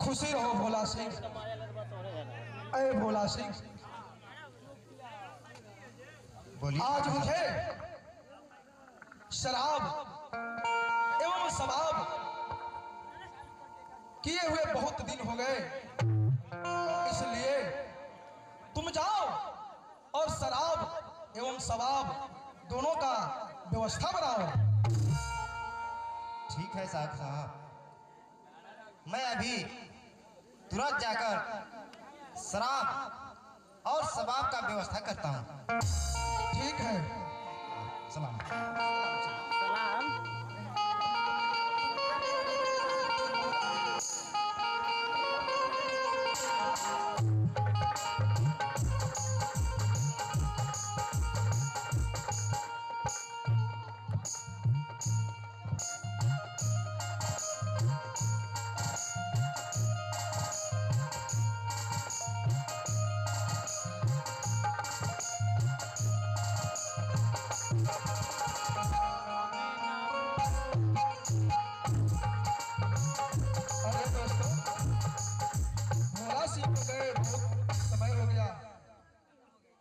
खुशी रहो भोला सिंह। अरे भोला सिंह, आज मुझे शराब एवं शबाब किए हुए बहुत दिन हो गए, इसलिए तुम जाओ और शराब एवं शबाब दोनों का व्यवस्था बनाओ। ठीक है साहब, मैं अभी तुरंत जाकर शराब और शबाब का व्यवस्था करता हूँ। ठीक है। सलाम।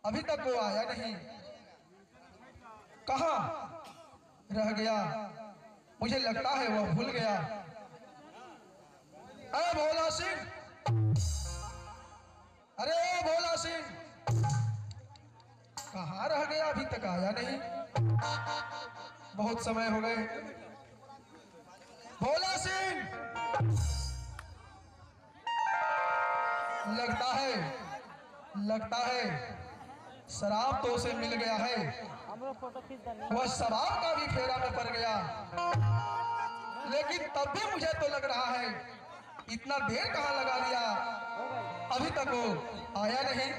अभी तक वो आया नहीं, कहाँ रह गया? मुझे लगता है वो भूल गया। अरे भोला सिंह, अरे भोला सिंह, कहाँ रह गया? अभी तक आया नहीं, बहुत समय हो गए। भोला सिंह, लगता है शराब तो उसे मिल गया है, वह शराब का भी फेरा में पड़ गया। लेकिन तब भी मुझे तो लग रहा है इतना देर कहाँ लगा लिया, अभी तक वो आया नहीं।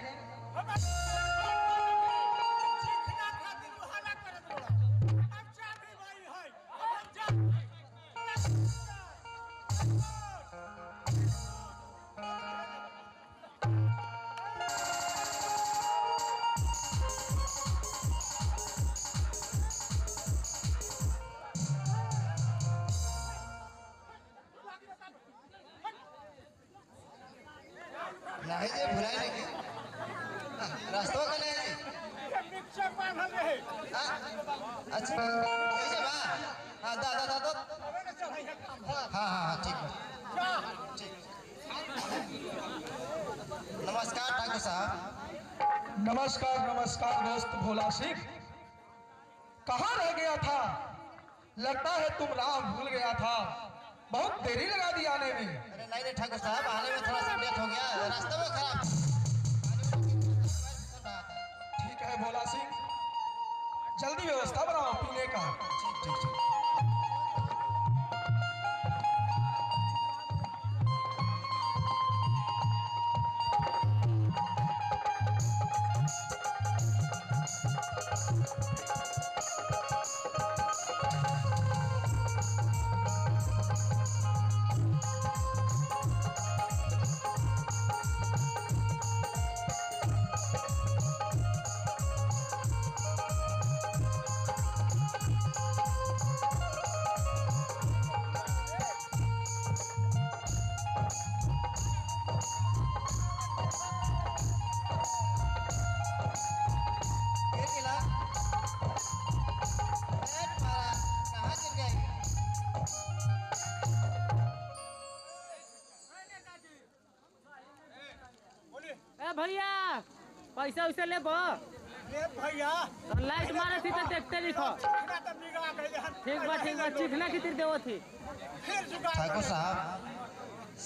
नहीं जी, भुलाए नहीं रास्ता का नहीं अच्छा ऐसे बा। हाँ दादा हाँ ठीक है, ठीक। नमस्कार ठाकुर साहब। नमस्कार दोस्त भोला सिंह, कहाँ रह गया था? लगता है तुम राह भूल गया था, बहुत देरी लगा दी आने में। अरे नहीं ठाकुर साहब, आने में थोड़ा सा लेट हो गया, रास्ता में खराब। ठीक है भोला सिंह, जल्दी व्यवस्था बनाओ पीने का। ठीक। भैया पैसा वैसे ले भैया, लाइट मारे थी तो देखते लिखो। ठीक बा चिखना की देवो थी। ठाकुर साहब,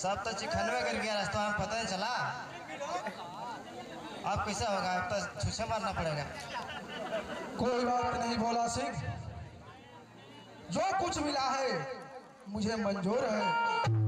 सब तो चिखनवे कर गया, रास्ता में पता नहीं चला। अब कैसे होगा? अब तो छुछे मारना पड़ेगा। कोई बात नहीं भोला सिंह, जो कुछ मिला है मुझे मंजूर है।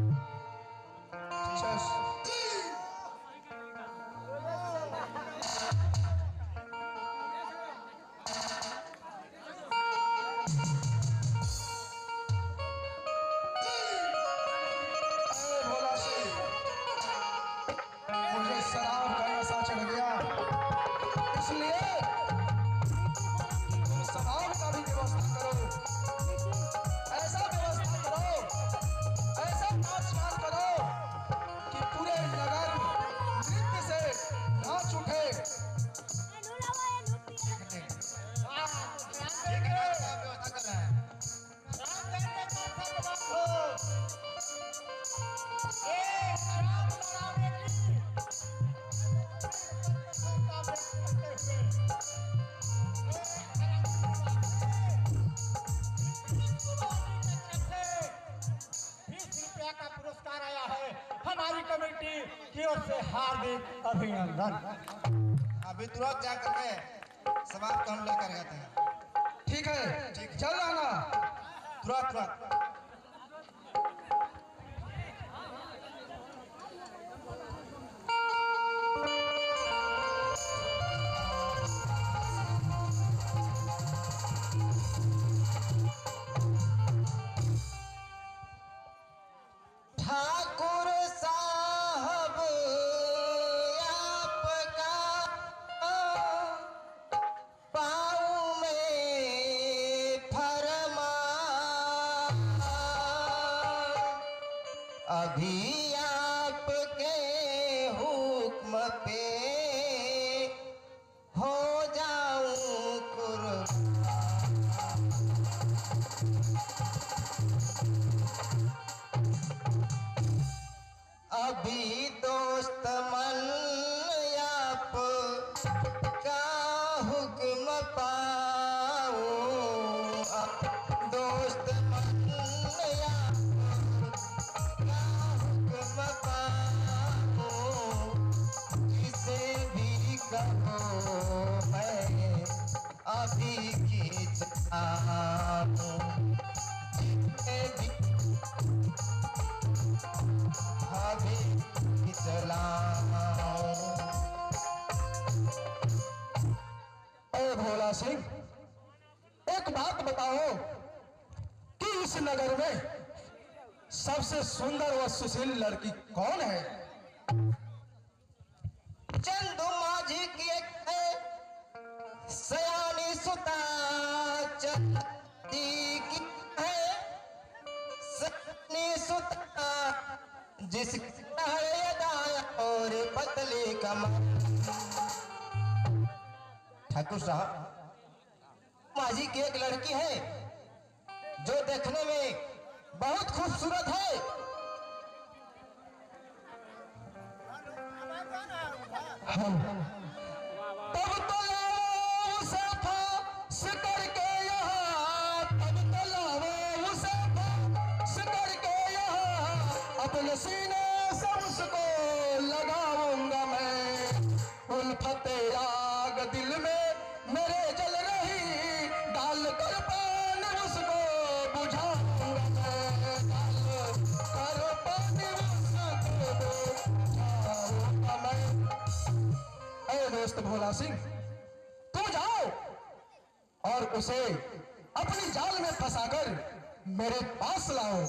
ओर से हार्दिक अभिनंदन। अभी तुरंत जा करके समाप्त हम लेकर जाते हैं। ठीक है, चल आना। तुरंत तुरंत। ठाकुर साहब आपका पाँव में फरमा, अभी आपके हुक्म पे हो जाऊं कुर्बान। अभी दोस्त मन आप का हुक्म पाऊं, दोस्त मन आप का हुक्म पाऊं, जिसे भी कहो मैं अभी खींच आऊं, जिसे भी अभी चलाऊं। ए भोला सिंह, एक बात बताओ कि इस नगर में सबसे सुंदर व सुशील लड़की कौन है? चंदू माझी की एक है सयानी सुता, चंदी की है सयानी सुता, जिसका है दाया और पतली कमर। ठाकुर साहब, माझी की एक लड़की है जो देखने में बहुत खूबसूरत है। तब तो लाओ उसे फांस करके यहाँ, तब तो लाओ उसे फांस करके यहाँ, अपने सीने से उसको लगाऊंगा मैं। उल्फते आग दिल में मेरे जल रही, डाल कर पानी उसको बुझाऊंगा मैं, डाल कर पानी उसको बुझाऊंगा मैं। अरे दोस्त भोला सिंह, तुम जाओ और उसे अपनी जाल में फंसाकर मेरे पास लाओ।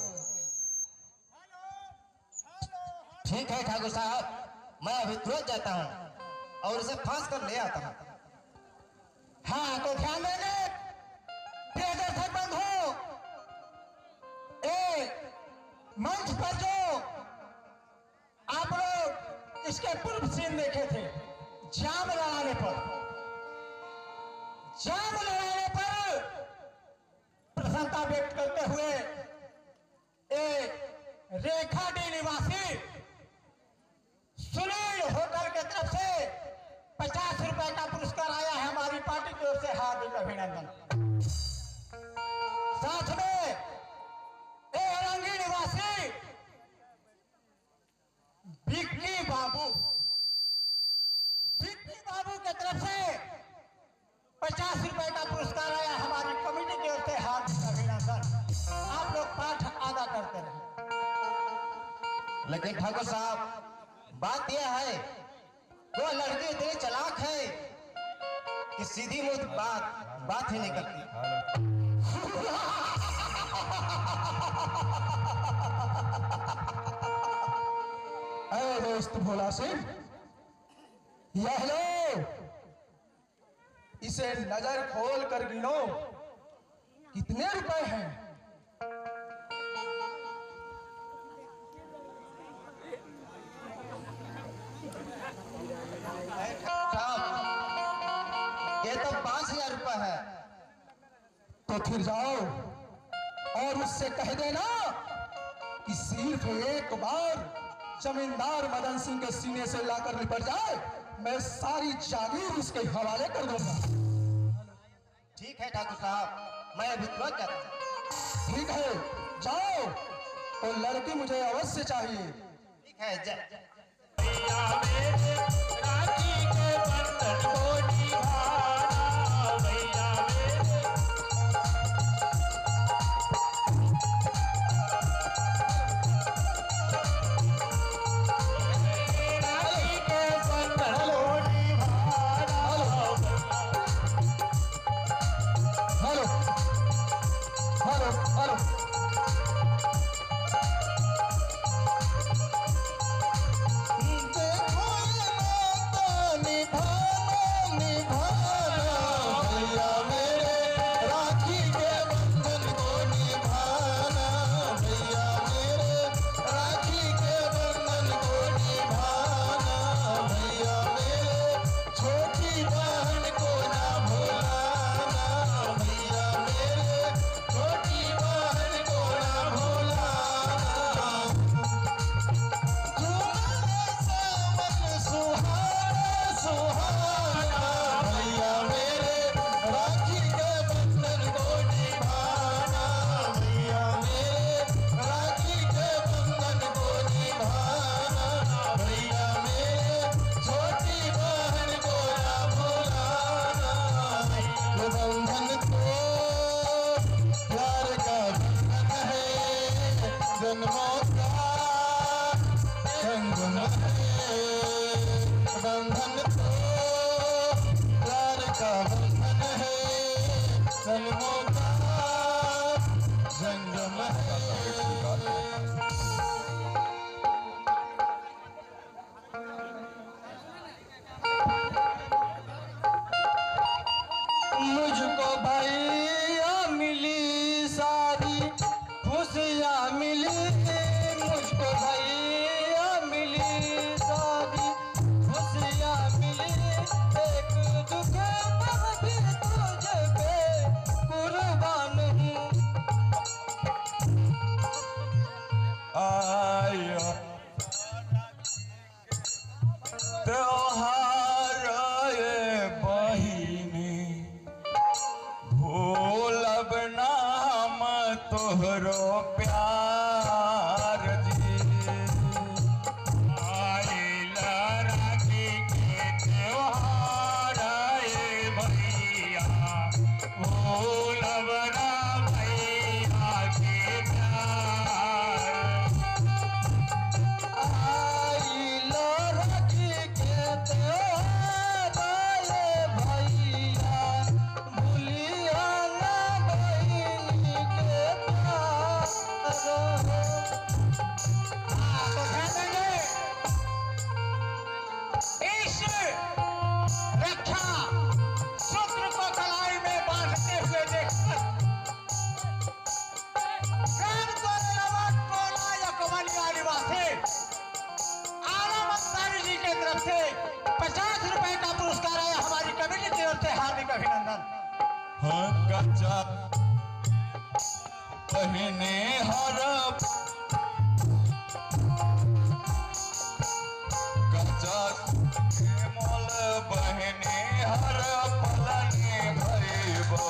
ठीक है ठाकुर साहब, मैं अभी तुरंत जाता हूँ और उसे फांस कर ले आता हूँ। हाँ तो ध्यान देना, प्रिय दर्शक बंधु, मंच पर जो आप लोग इसके पूर्व सीन देखे थे, जाम लड़ाने पर प्रसन्नता व्यक्त करते हुए रेखा डी निवासी सुनील होटल के तरफ से 50 रुपए का पुरस्कार आया है। हमारी पार्टी की ओर से हार्दिक अभिनंदन। साथ में अरंगी निवासी बिक्की बाबू की तरफ से 50 रुपए का पुरस्कार आया। हमारी कमेटी की ओर से हार्दिक अभिनंदन। आप लोग पाठ अदा करते रहे। लेकिन ठाकुर साहब, बात यह है वो लड़की इतनी चालाक है कि सीधी मुंह बात ही नहीं करती। अरे दोस्त भोला सिंह, यह लो, इसे नजर खोल कर गिनो, कितने रुपए हैं? ये तो 5000 रुपए है। तो फिर जाओ और उससे कह देना कि सिर्फ एक बार जमींदार मदन सिंह के सीने से लाकर निपट जाए, मैं सारी जागीर उसके हवाले कर दूंगा। ठीक है ठाकुर साहब, मैं अभी तुरंत जाता हूं। ठीक है, जाओ, तो लड़की मुझे अवश्य चाहिए। ठीक है, मेरे राखी के बंधन को निभाना भैया मेरे। राखी के बंधन को निभाना हेलो हेलो हेलो देखो ये नाता निभाना निभाना भैया मेरे राखी के बंधन को निभाना भैया मेरे राखी के बंधन को निभाना भैया मेरे छोटी बहन को ना भुलाना भैया मेरे छोटी बहन को ना भुलाना सुहाना सुहाना भैया मेरे राखी के बंधन को निभाना भैया मेरे राखी के बंधन को निभाना भैया मेरे छोटी बहन को ना भुलाना ये बंधन तो प्यार का बंधन है जन्मों का संगम है बंधन तो प्यार का बंधन है जन्मों का संगम है। मुझको भैया मिली सारी खुशियाँ मिली मुझको भैया मिली सारी खुशियाँ मिली एक दुख पर भी तुझ पे कुर्बान हूँ। आया त्योहार ये बहिनी भूलब नाम तोहरो प्यार जी। आइला राखी के त्योहार ये भैया भूलब ना भैया के प्यार। आइला राखी के त्योहार ये भैया भूलिया ना बहिनी के प्यार। इस रक्षा सूत्र को कलाई में बांधते हुए देखकर निवासी आलम अंसारी जी की तरफ से 50 रुपए का पुरस्कार आया। हमारी कमेटी की ओर से हार्दिक अभिनंदन। हाँ कच्चा पहने हर कच्चा मोल बहने हर पलने भैबो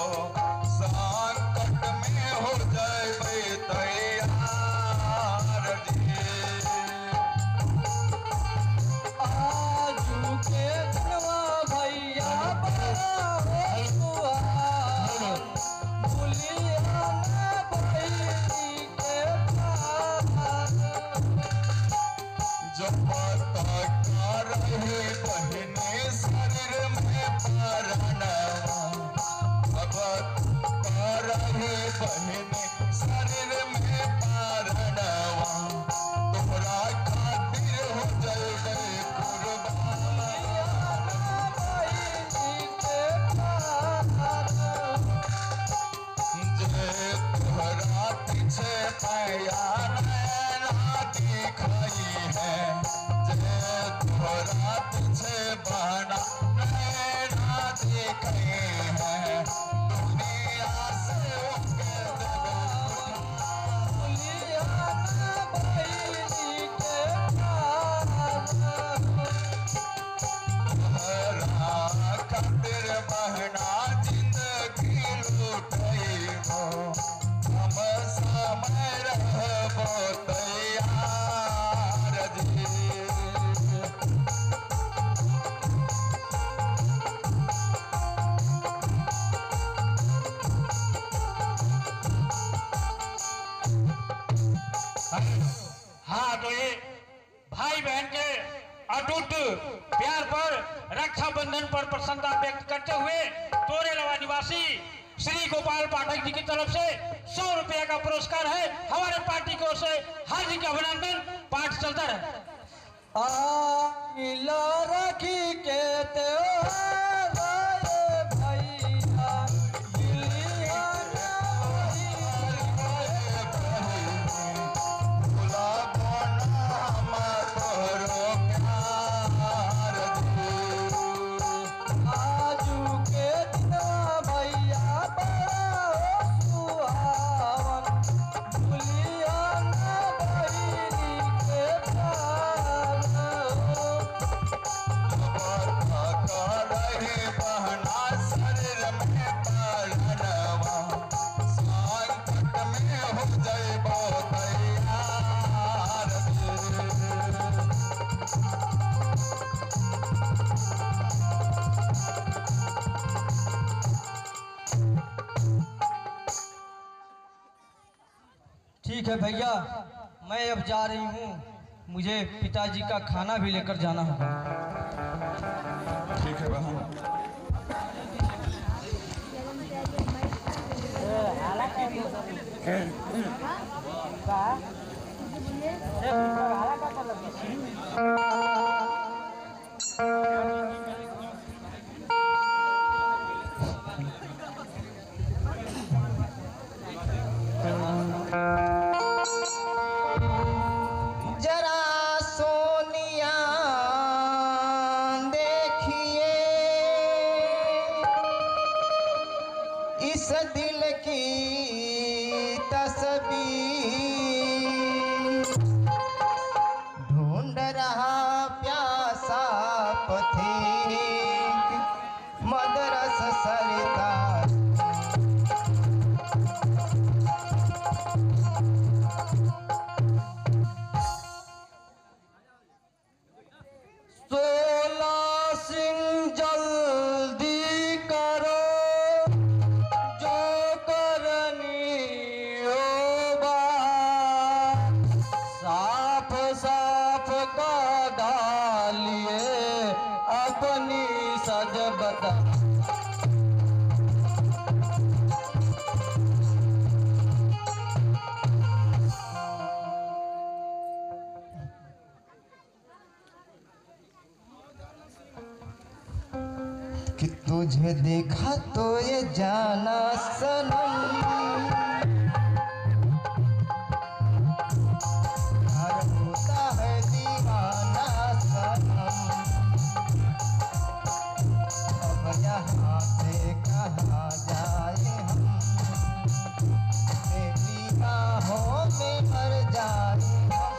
संकट में हो जाए तैयार जी। आजू के दिनवा भैया बड़ा हो सुहाग भूलिया ना बहिनी के प्यार। जब तक रहे बहने शरीर में परानवा अब रहे बहने शरीर में परानवा तोहरा खातिर हो जाए कुर्बान। जे तोहरा पीछे पाया नैना दिखाई है जे तोहरा पीछे बहना नैना दिखाई है दुनिया से उनके खातिर बहना जिंदगी लूटैबो हम समय रहबो तैयार जी। हाँ तो ये भाई बहन के अटूट प्यार पर रक्षाबंधन पर प्रसन्नता व्यक्त करते हुए तोरेलवा निवासी श्री गोपाल पाठक जी की तरफ से 100 रुपये का पुरस्कार है। हमारे पार्टी की ओर से हार्दिक अभिनंदन। पाठ चलता रहे। रखी के त्योहार भैया ठीक है भैया, मैं अब जा रही हूँ, मुझे पिताजी का खाना भी लेकर जाना होगा। ठीक है बहन। जरा सोनिया देखिए इस दिल की तस्वीर, ढूंढ रहा प्यासा पथिक मदरस सरिता। जल्दी करो जो करनी हो बात, साफ साफ का डालिए अपनी सज बता। कि तुझे देखा तो ये जाना सनम, हर होता है दीवाना सनम। अब यहाँ से कहाँ जाए हम, तेरी बाहों में मर जाए हम।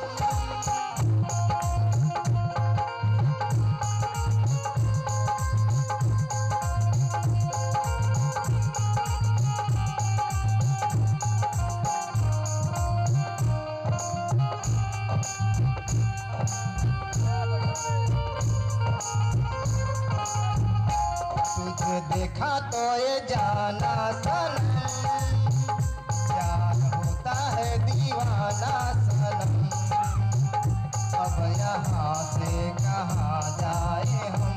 तुझे देखा तो ये जाना सनम, प्यार होता है दीवाना सनम। अब यहाँ से कहाँ जाए हम,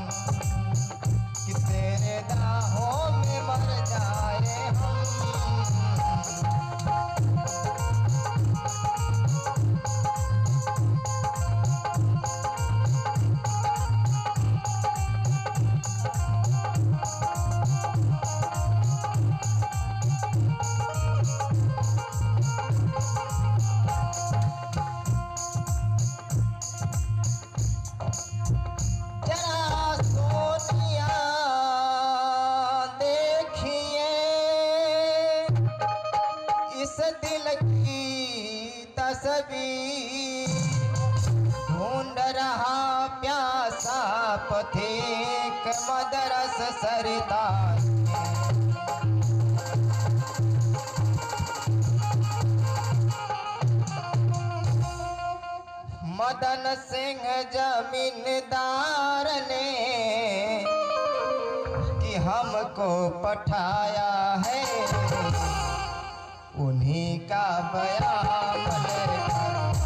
कि तेरे दाहों में मर जाए हम। ढूंढ रहा प्यासा पथिक मदरस सरिता। मदन सिंह जमींदार ने कि हमको पठाया है, उन्हीं का बयान लेकर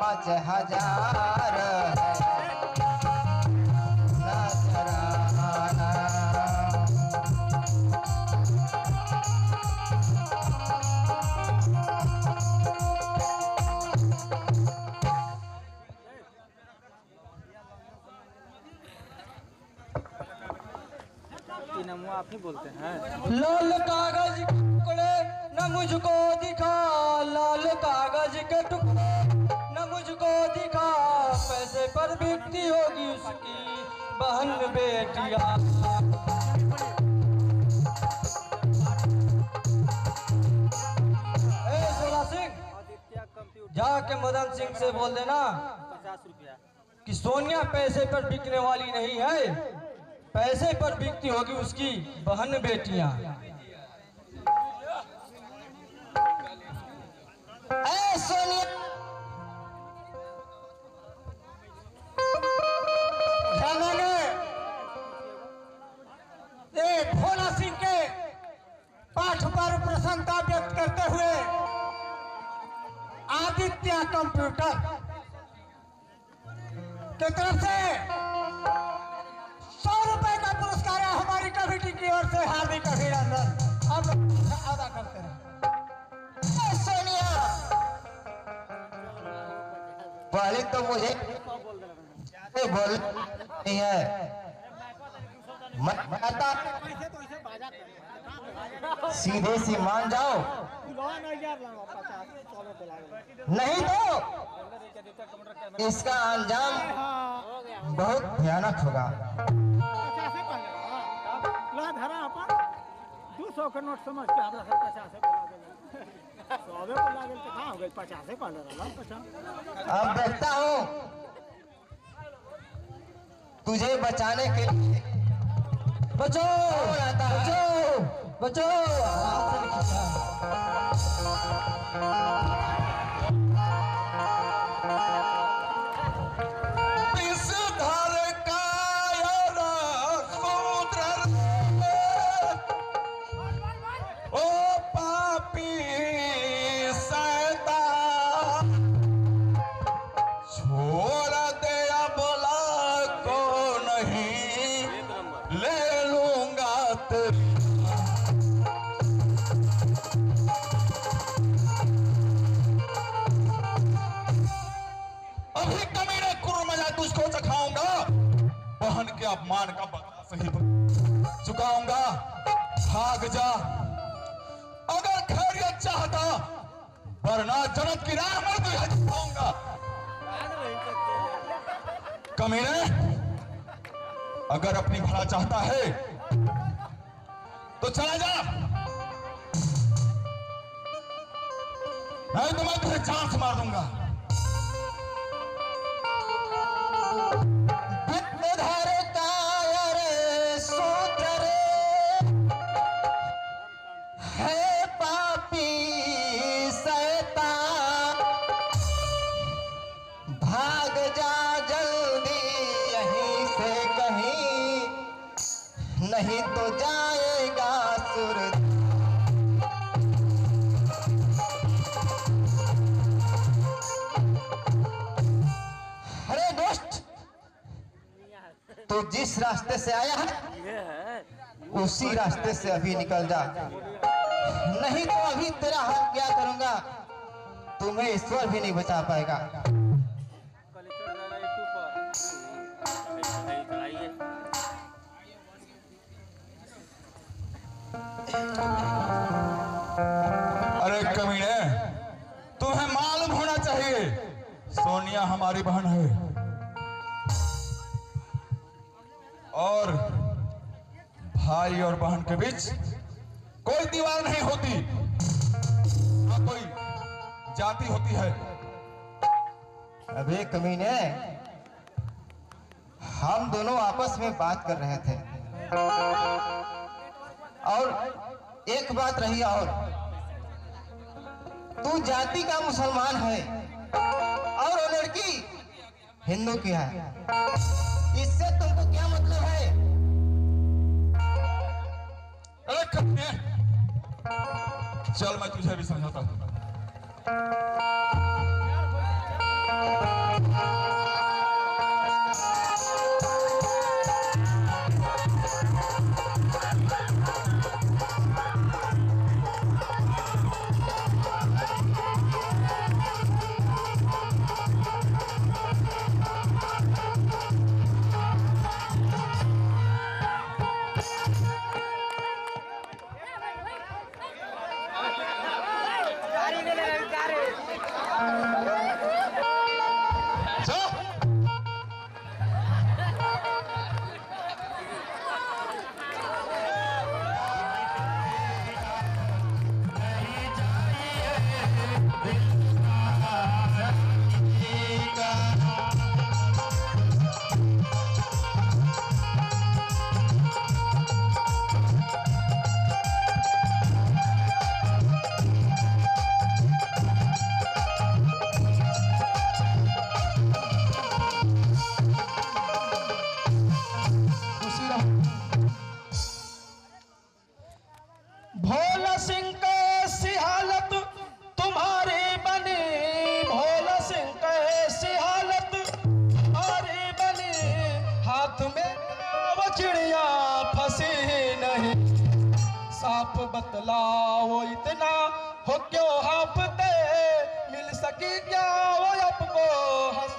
5,000 नजराना। आप ही बोलते हैं। लाल कागज के टुकड़े न मुझको दिखा, लाल कागज के टुकड़े न मुझको दिखा, पैसे पर बिकती होगी उसकी बहन बेटिया। सोना सिंह, जाके मदन सिंह से बोल देना 50 रुपया। कि सोनिया पैसे पर बिकने वाली नहीं है, पैसे पर बिकती होगी उसकी बहन बेटियां। ए सोनिया, भोला सिंह के पाठ पर प्रसन्नता व्यक्त करते हुए आदित्य कंप्यूटर की तरफ से 100 रुपए का पुरस्कार है हमारी कमेटी की ओर से। हार्दिक अभिनंदन। हम अदा करते हैं। सोनिया, पहले तो मुझे बोल नहीं है, सीधे सी मान जाओ, नहीं तो इसका अंजाम बहुत भयानक होगा। 200 के नोट समझ के हमरा सब 50 बोला गेल 100 बोला गेल त कहां हो गेल 50 कहले रहल 50। अब देखता हूँ तुझे बचाने के लिए। बचाओ बचाओ बचाओ। विषधर कायर समुद्र ओ पापी शैतान, छोड़ दे बोला को नहीं ले लूंगा तेरी। अभी कमीने कुर्मजा तुझको चखाऊंगा, बहन के अपमान का बदला सही चुकाऊंगा। भाग जा अगर खैरियत चाहता, वरना जन्नत की राह में तुझे दिखाऊंगा। कमीने, अगर अपनी भला चाहता है तो चला जा, नहीं तो मैं तुझे जान से मार दूंगा। विषधर कायर सूत्र है पापी शैतान, भाग जा जल्दी यहीं से कहीं, नहीं तो जाएगा सूरज। अरे दोस्त, तो जिस रास्ते से आया है उसी रास्ते से अभी निकल जा, नहीं तो अभी तेरा हाल क्या करूंगा तुम्हें ईश्वर भी नहीं बचा पाएगा। अरे कमीने, तुम्हें मालूम होना चाहिए सोनिया हमारी बहन है और भाई और बहन के बीच कोई दीवार नहीं होती, ना कोई जाति होती है। अबे कमीने, हम दोनों आपस में बात कर रहे थे और एक बात रही, और तू जाति का मुसलमान है और वो लड़की हिंदू की है, इससे तुमको क्या मतलब है? अरे कमीने, चल मैं तुझे भी समझाता हूँ। बतलाओ इतना हो क्यों हाफते, मिल सकी क्या वो आपको हंस।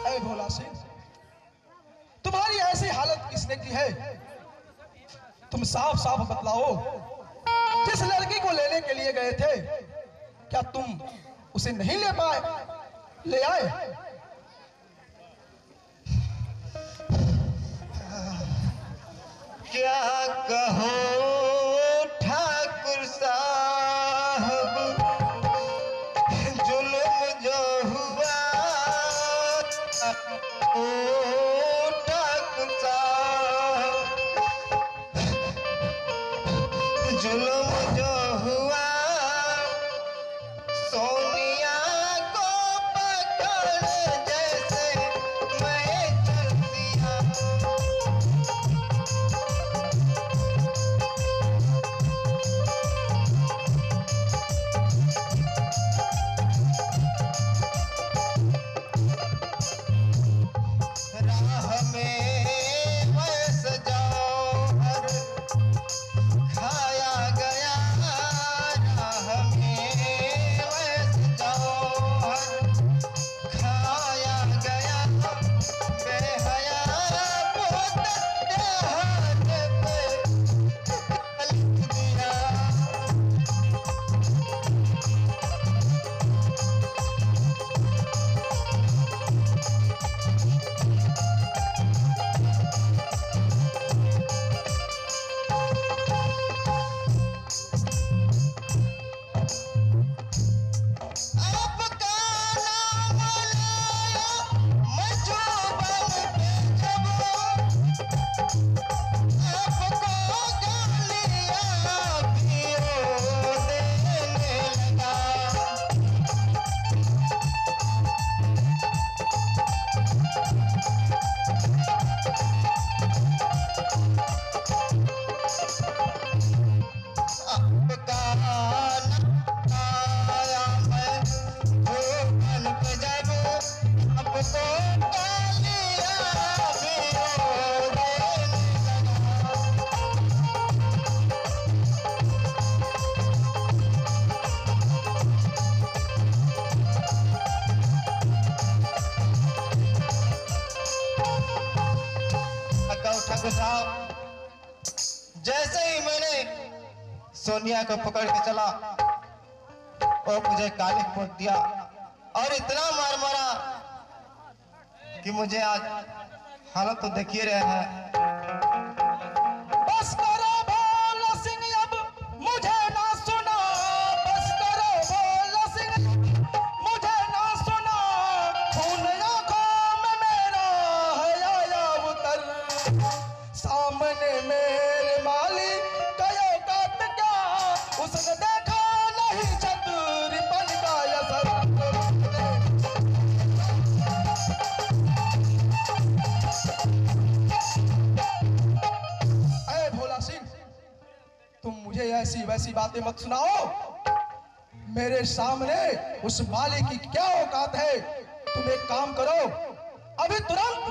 ऐ भोला सिंह, तुम्हारी ऐसी हालत किसने की है? तुम साफ साफ बतलाओ, जिस लड़की को लेने के लिए गए थे क्या तुम उसे नहीं ले पाए, ले आए? क्या कहो ठाकुर साहब, जुल्म जो हुआ ओ ठाकुर साहब, जुल्म जो हुआ सोनिया को पकड़ जैसे मैं चल दिया। राह में मैं सजौहर खाया गया, राह में मैं सजौहर खाया गया, बेहया बहुत हाथ पे लिख दिया। आपका नाम लाया मजूबन पे जब, आपको गालियाँ भी वो देने लगा। आपका नाम आया मैं भूखन पे जब, आपको गालियाँ भी वो देने लगा। ठाकुर साहब, जैसे ही मैंने सोनिया को पकड़ के चला, वो मुझे काली पोत दिया और इतना मार मारा कि मुझे आज हालत तो देख ही रहे हैं। बस करो भोला सिंह, अब मुझे ना सुना, बस करो भोला सिंह, मुझे ना सुना, खून आंखों में मेरा है आया उतर, सामने मेरे माली कयो काट क्या, उसने देखा नहीं छतरीपन का असर। ऐ भोला सिंह, तुम मुझे ऐसी वैसी बातें मत सुनाओ। मेरे सामने उस माली की क्या औकात है? तुम एक काम करो, अभी तुरंत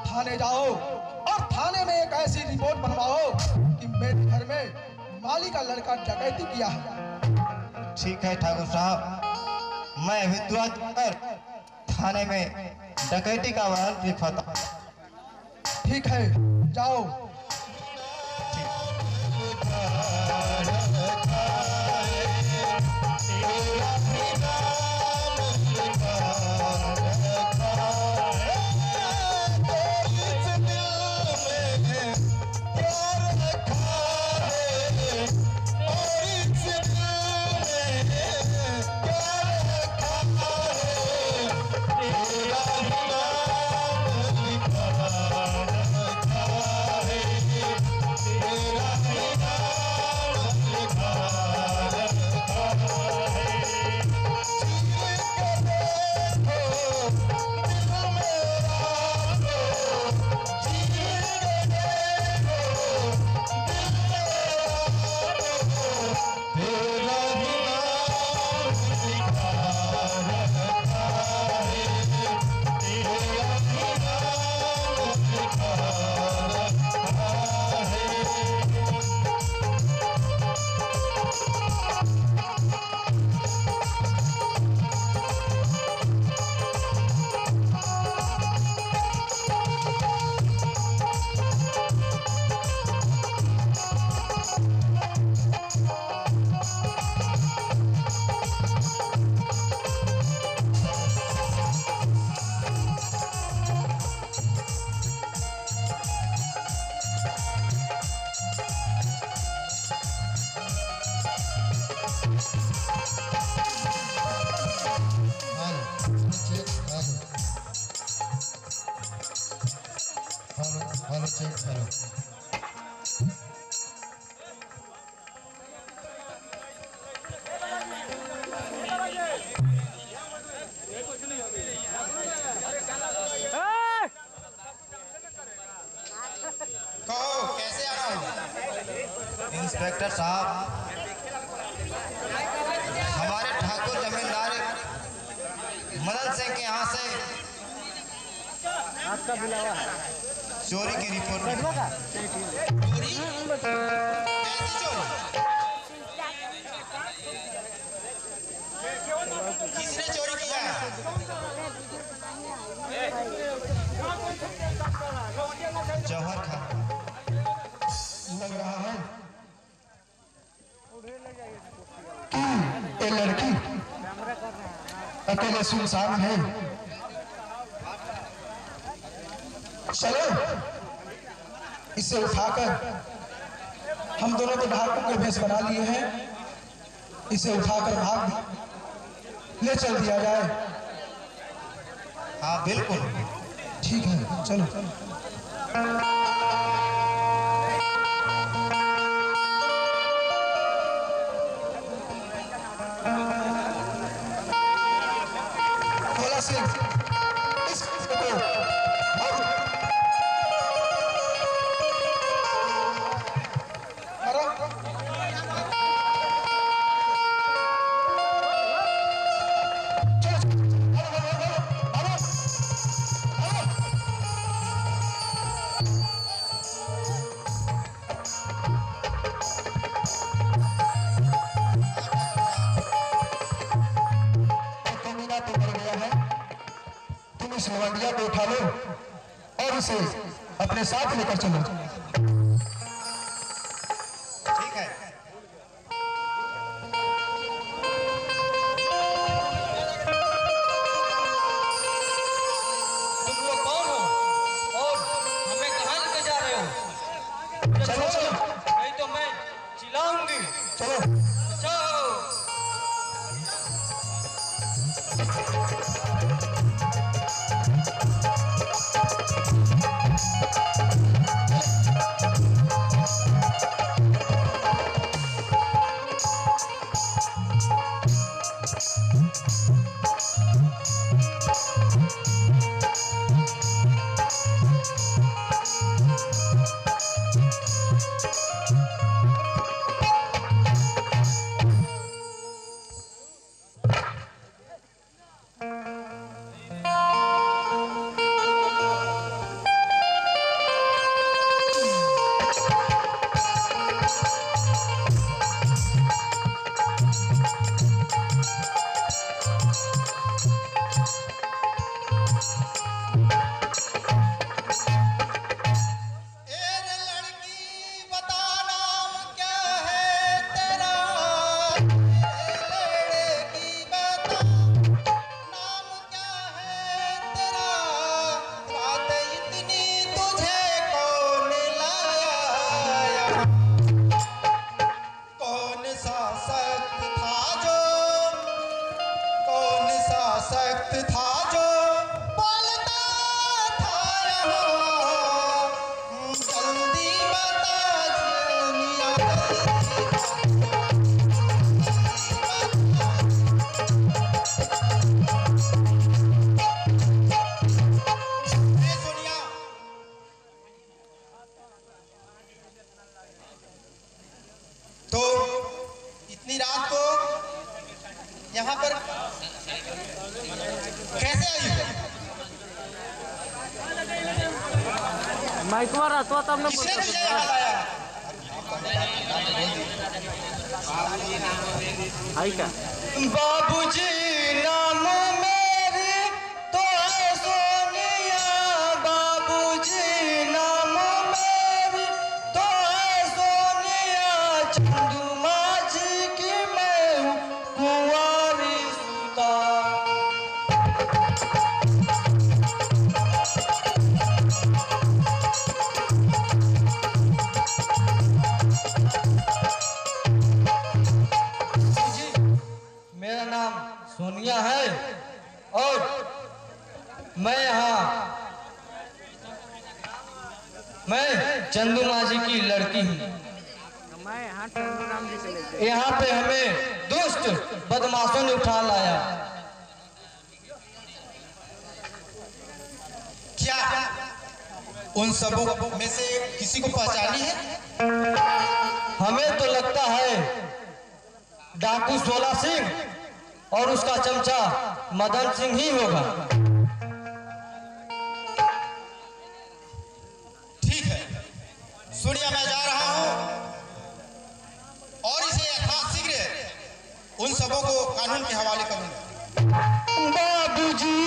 थाने जाओ और थाने में एक ऐसी रिपोर्ट बनवाओ कि मेरे घर में माली का लड़का डकैती किया है। ठीक है ठाकुर साहब, मैं अभी तुरंत कर थाने में डकैती का वारंट लिखवाता हूँ। ठीक है, जाओ। तेरा नाम लिखा रखा है। चलो। कहो कैसे आ रहा हूँ? इंस्पेक्टर साहब, हमारे ठाकुर जमींदार मदन सिंह के यहाँ से आपका बुलावा है चोरी की रिपोर्ट मिली। चोरी? कैसी चोरी? किसने चोरी किया है? जौहर खान। लग रहा है कि ये लड़की अकेले सुनसान है। चलो इसे उठाकर, हम दोनों तो ढाकों के भेष बना लिए हैं, इसे उठाकर भाग ले चल दिया जाए। हाँ बिल्कुल। ठीक है, चलो। भोला सिंह, इस को लवंडिया को उठा लो और इसे अपने साथ लेकर चलो। ठीक है। तुम लोग कौन हो और हमें कहाँ लेके जा रहे हो? चलो चलो, नहीं तो मैं चिल्लाऊंगी। चलो। चलो। सख्त था जो बोलता था जल्दी बता दुनिया। सोनिया, तो इतनी रात को यहाँ पर कैसे आई? माइकवा रहता तब ना किसने तुझे यहाँ लाया? आई क्या? बाबूजी नाम मेरी तो है सोनिया, बाबूजी नाम मेरी तो है सोनिया, चंदू माझी की मैं हूँ कुंवारी सुता। मेरा नाम सोनिया है और मैं चंदू माझी की लड़की हूँ। मैं यहाँ टंडू राम जी से लेते यहाँ पे हमें दुष्ट बदमाशों ने उठा लाया। क्या उन सबों में से किसी को पहचानी है? हमें तो लगता है डाकू सोला सिंह और उसका चमचा मदन सिंह ही होगा। ठीक है, सुनिए, मैं जा रहा हूं और इसे यथाशीघ्र उन सबों को कानून के हवाले करूंगा। बाबूजी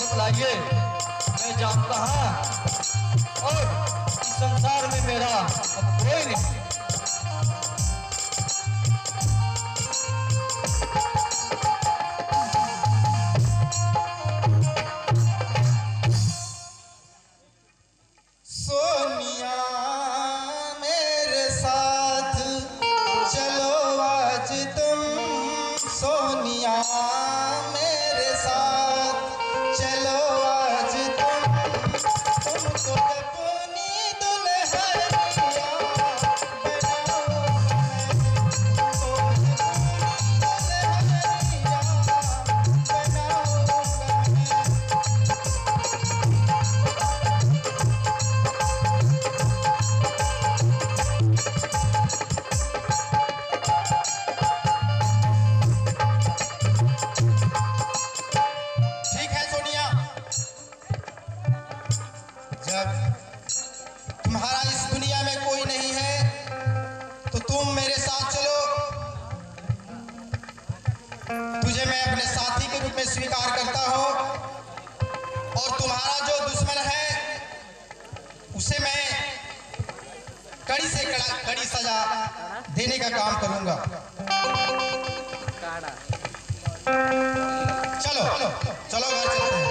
बताइए मैं जाऊँ कहाँ और इस संसार में मेरा अब कोई नहीं। सोनिया मेरे साथ चलो आज तुम, सोनिया मेरे साथ चलो आज तुमको अपनी दुल्हनिया बनाऊंगा मैं, तुमको अपनी दुल्हनिया बनाऊंगा मैं। ठीक है सोनिया, जब तुम्हारा इस दुनिया में कोई नहीं है तो तुम मेरे साथ चलो। तुझे मैं अपने साथी के रूप में स्वीकार करता हूँ और तुम्हारा जो दुश्मन है उसे मैं कड़ी से कड़ी सजा देने का काम करूंगा। काड़ा चलो चलो घर चलते हैं।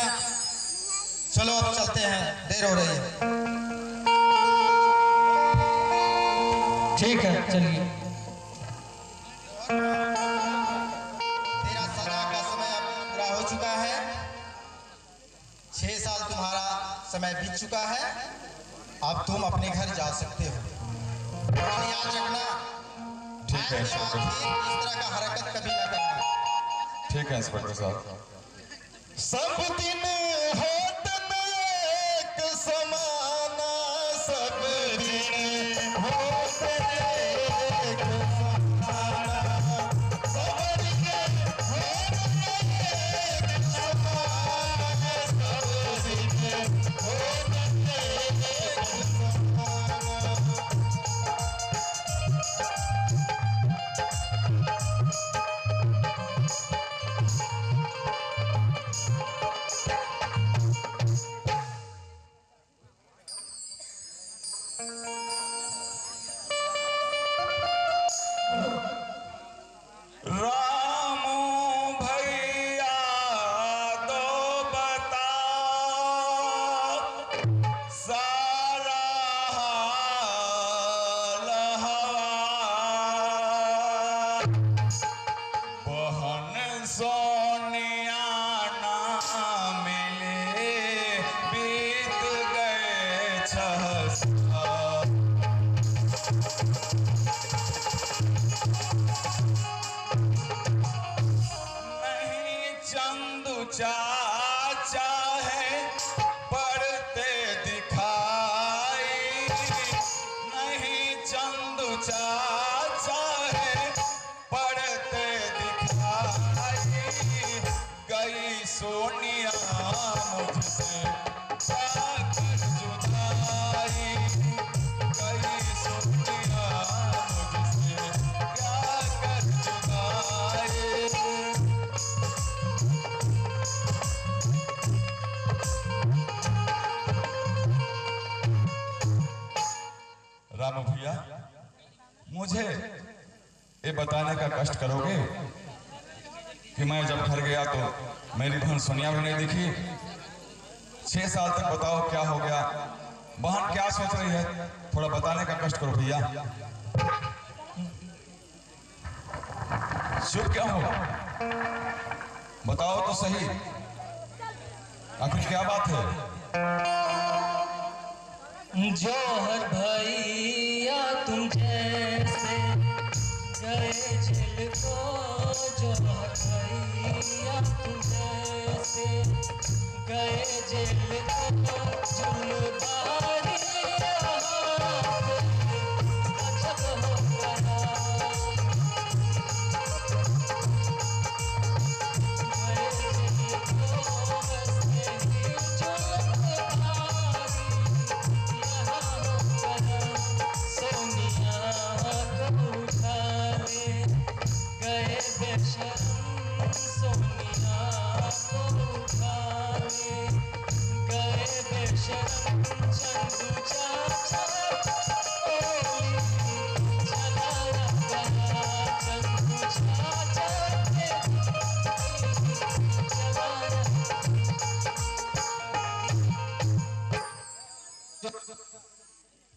सोनिया, चलो अब चलते हैं, देर हो रही है। ठीक है चलिए। तेरा सजा का समय अब पूरा हो चुका है। 6 साल तुम्हारा समय बीत चुका है। अब तुम अपने घर जा सकते हो। और याद रखना, ठीक है इंस्पेक्टर। इस तरह का हरकत कभी ना करना। ठीक है इंस्पेक्टर साहब। सब दिन होत न एक समाना, सब दिन होत न एक समाना, सब दिन होत न एक समाना, सब दिन होत न एक समाना। रामू भैया दो बता, सारा हाल हवा, बहन सोनिया ना मिले, बीत गए 6 साल। नहीं चंदू चाचा है पढ़ते दिखाई, नहीं चंदू चाचा है पढ़ते दिखाई, गई सोनिया मुझसे जाकर जुदाई, गई सोनिया मुझसे जाकर जुदाई। रामू भैया, मुझे ये बताने का कष्ट करोगे कि मैं जब घर गया तो मेरी बहन सोनिया भी नहीं दिखी। 6 साल तक बताओ क्या हो गया, बहन क्या सोच रही है, थोड़ा बताने का कष्ट करो भैया। चुप क्या हो, बताओ तो सही, आखिर क्या बात है। जौहर भैया तुम जैसे गए जेल को, जौहर भैया तुम जैसे गए जेल को, जुल्मबारी अजब हो गया, गए जेल को वैसे ही जुल्मबारी सोनिया को उठा ले गए बेशरम, सोनिया को उठा ले गए बेशरम, चंदू चाचा ओली चलाया गया, चंदू चाचा चलाया।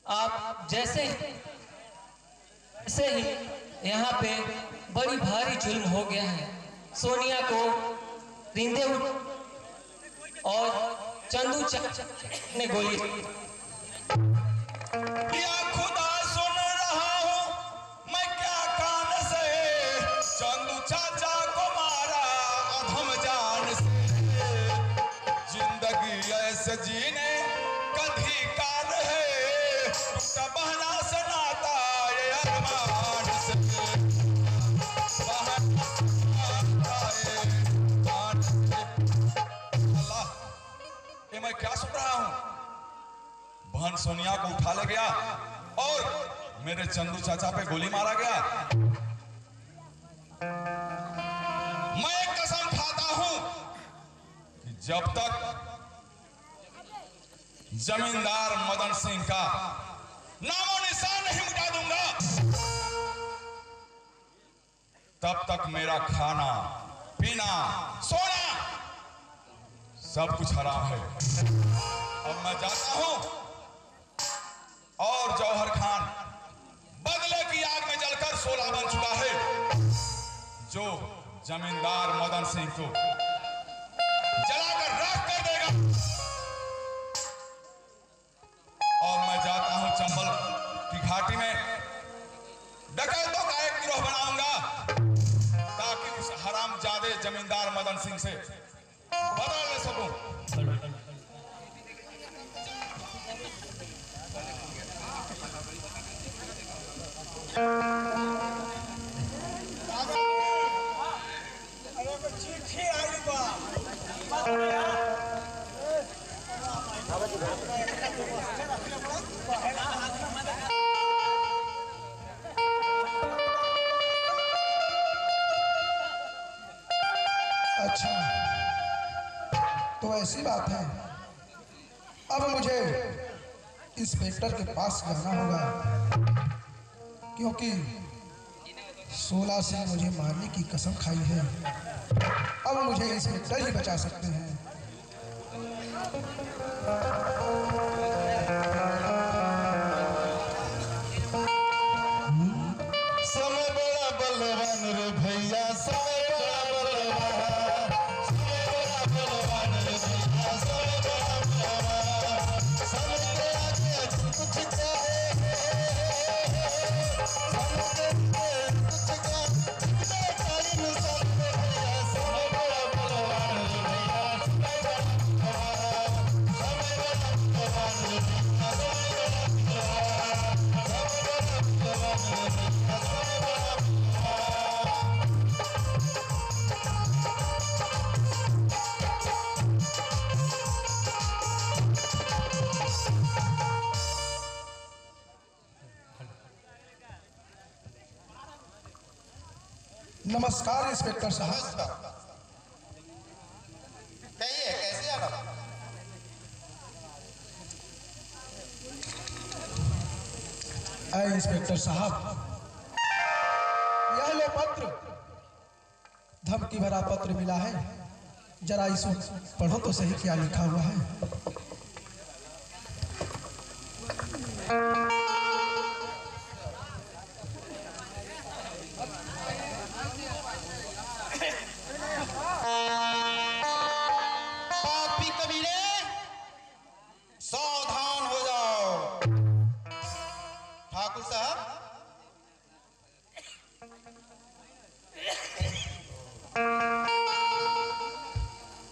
आप जैसे ही यहाँ पे बड़ी भारी जुल्म हो गया है। सोनिया को रिंदे उठ और चंदू चाचा ने गोली। या खुदा सुन रहा हूँ मैं क्या कान से, चंदू चाचा को मारा अधम जान से, जिंदगी ऐसे जीने कभी काल है, टूटा बहना से नाता ये अरमान से, बहना से नाता ये अरमान से। अल्लाह, ये मैं क्या सुन रहा हूँ, बहन सोनिया को उठा ले गया और मेरे चंदू चाचा पे गोली मारा गया। मैं एक कसम खाता हूं कि जब तक जमींदार मदन सिंह का नामो निशान नहीं मिटा दूंगा, तब तक मेरा खाना पीना सोना सब कुछ हराम है। अब मैं जाता हूं और जौहर खान बदले की आग में जलकर सोला बन चुका है, जो जमींदार मदन सिंह को जलाकर राख कर देगा। और मैं जाता हूं चंबल की घाटी में डकैतों का एक गिरोह बनाऊंगा, ताकि उस हरामजादे जमींदार मदन सिंह से बदला ले सकूं। अच्छा, तो ऐसी बात है। अब मुझे इंस्पेक्टर के पास जाना होगा, क्योंकि 16 से मुझे मारने की कसम खाई है। अब मुझे इंस्पेक्टर ही बचा सकते हैं। समय बड़ा बलवान रे भैया, समय बड़ा बलवान, समय बड़ा बलवान रे भैया, समय बड़ा बलवान, समय के आगे कुछ चाहे, समय के आगे कुछ चाहे, टाइम सब भैया, समय बड़ा बलवान रे भैया, समय बड़ा बलवान, समय बड़ा बलवान रे भैया, समय बड़ा बलवान, समय बड़ा बलवान रे भैया, समय बड़ा नमस्कार इंस्पेक्टर साहब। कहिए कैसे आना? आए इंस्पेक्टर साहब, यह लो पत्र, धमकी भरा पत्र मिला है। जरा इसको पढ़ो तो सही, क्या लिखा हुआ है। पापी कबीरे, सावधान हो जाओ। ठाकुर साहब,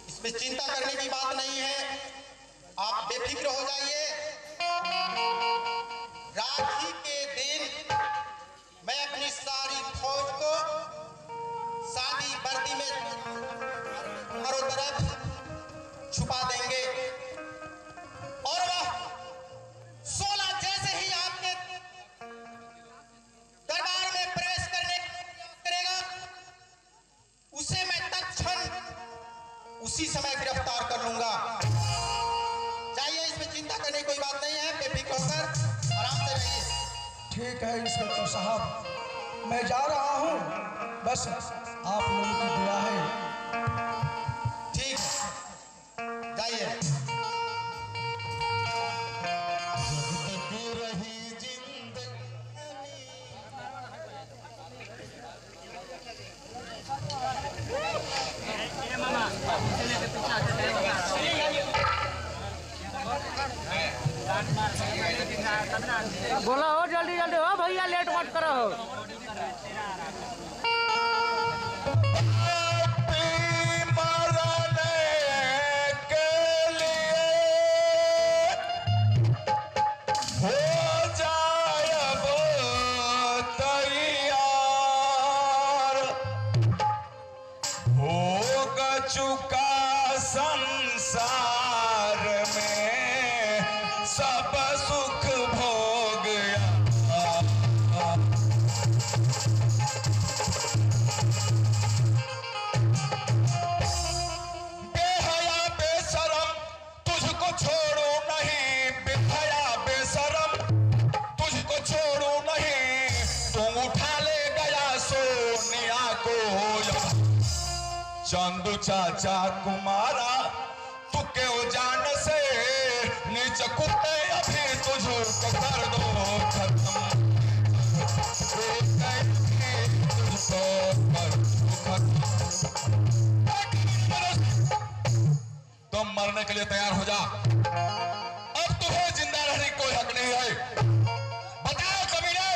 इसमें चिंता करने की बात नहीं है, आप बेफिक्र हो जाइए। राखी के दिन मैं अपनी सारी फौज को सादी वर्दी में चारों तरफ छुपा देंगे, और वह 16 जैसे ही आपके दरबार में प्रवेश करेगा, उसे मैं तत्क्षण उसी समय गिरफ्तार कर लूंगा। जाइए, इसमें चिंता करने की कोई बात नहीं है, बेफिक्र होकर आराम से रहिए। ठीक है इंस्पेक्टर साहब, मैं जा रहा हूँ, बस आप लोगों की दुआ है। ठीक है, जाइए। रही जिंदगानी, बोला हो जल्दी जल्दी हो भैया, लेट मत करो हो। चुका संसार में सब सुख भोग गया। बेहया बेशरम तुझको छोड़ू नहीं, बेहया बेशरम तुझको छोड़ू नहीं, तुम उठा ले गया सोनिया को। चंदू चाचा कुमारा तू कर दो खत्म, तुझको कर दो खत्म। तुम मरने के लिए तैयार हो जा, अब तुम्हें जिंदा रहने की कोई हक नहीं है। बताओ कमीने,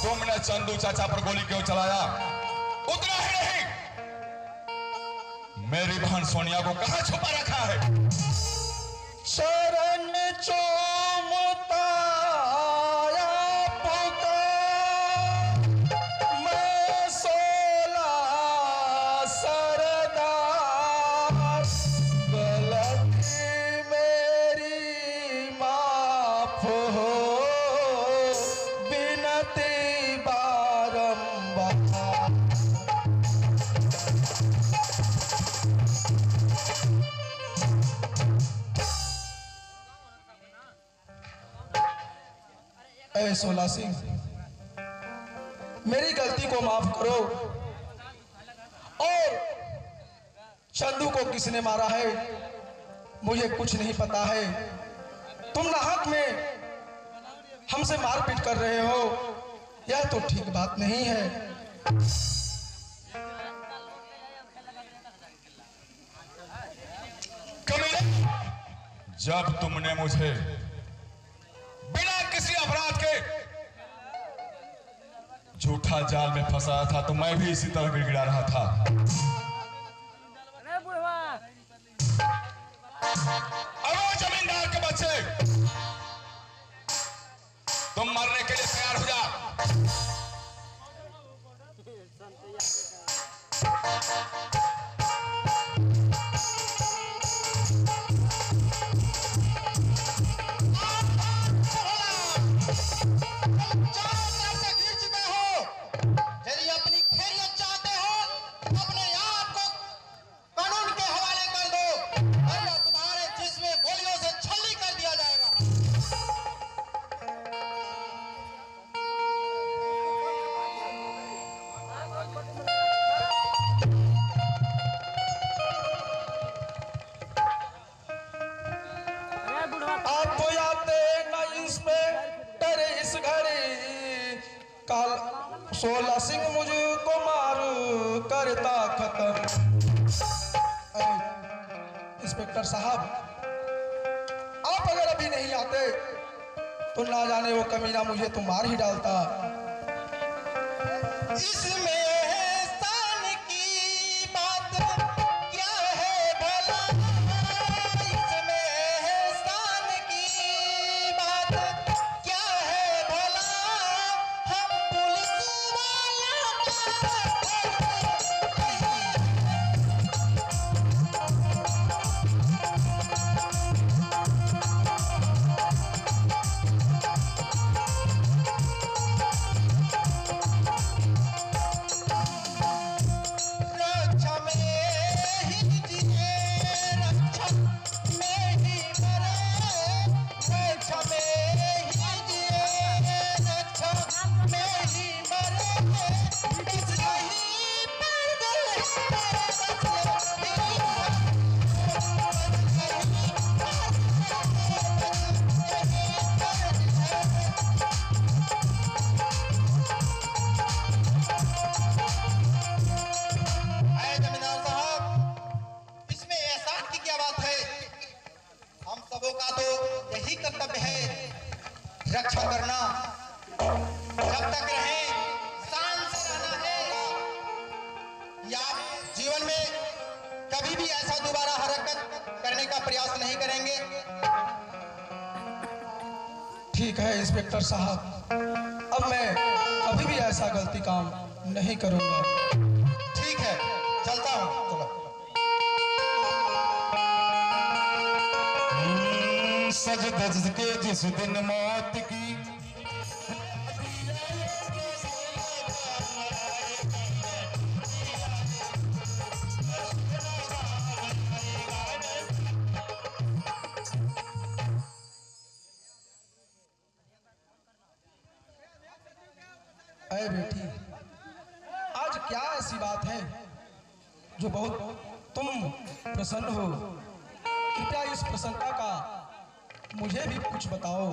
तुमने चंदू चाचा पर गोली क्यों चलाया? उतना ही नहीं, मेरी बहन सोनिया को कहां छुपा रखा है? शरण चूमता पुकार, मैं 16 सरदार, गलती मेरी माफ हो, बिनती बारंबार। ऐ 16 सिंह, मेरी गलती को माफ करो, और चंदू को किसने मारा है मुझे कुछ नहीं पता है। तुम नाहक में हमसे मारपीट कर रहे हो, यह तो ठीक बात नहीं है। कमीने, जब तुमने मुझे बिना किसी अपराध के झूठा जाल में फंसाया था, तो मैं भी इसी तरह गिड़गिड़ा रहा था। अरे जमींदार के बच्चे, तुम मरने के लिए तैयार हो जा। यदि अपनी खैरियत चाहते हो तो अपने आप को कानून के हवाले कर दो, वरना तुम्हारे जिस्म में गोलियों से छल्ली कर दिया जाएगा। आप तो आते न इस पे डरे इस घड़ी, काल 16 सिंह मुझको मार करता खत्म। इंस्पेक्टर साहब, आप अगर अभी नहीं आते तो ना जाने वो कमीना मुझे तो मार ही डालता। इसमें एहसान की बात क्या है भला, इसमें एहसान की बात क्या है भला, हम पुलिस रक्षा में ही जिए, रक्षा में ही मरे, रक्षा में ही जिए, रक्षा में ही मरे, इस नहीं पर दिल जमींदार साहब, इसमें एहसान की क्या बात है? हम सबों का तो यही कर्तव्य है रक्षा करना। जब तक रहे शान से रहना है, या जीवन में कभी भी ऐसा दोबारा हरकत करने का प्रयास नहीं करेंगे। ठीक है इंस्पेक्टर साहब, अब मैं कभी भी ऐसा गलती काम नहीं करूंगा। ठीक है, चलता हूँ। चलो। सज धज के जिस दिन मौत की अरे बेटी, आज क्या ऐसी बात है जो बहुत तुम प्रसन्न हो? कृपया इस प्रसन्नता का मुझे भी कुछ बताओ।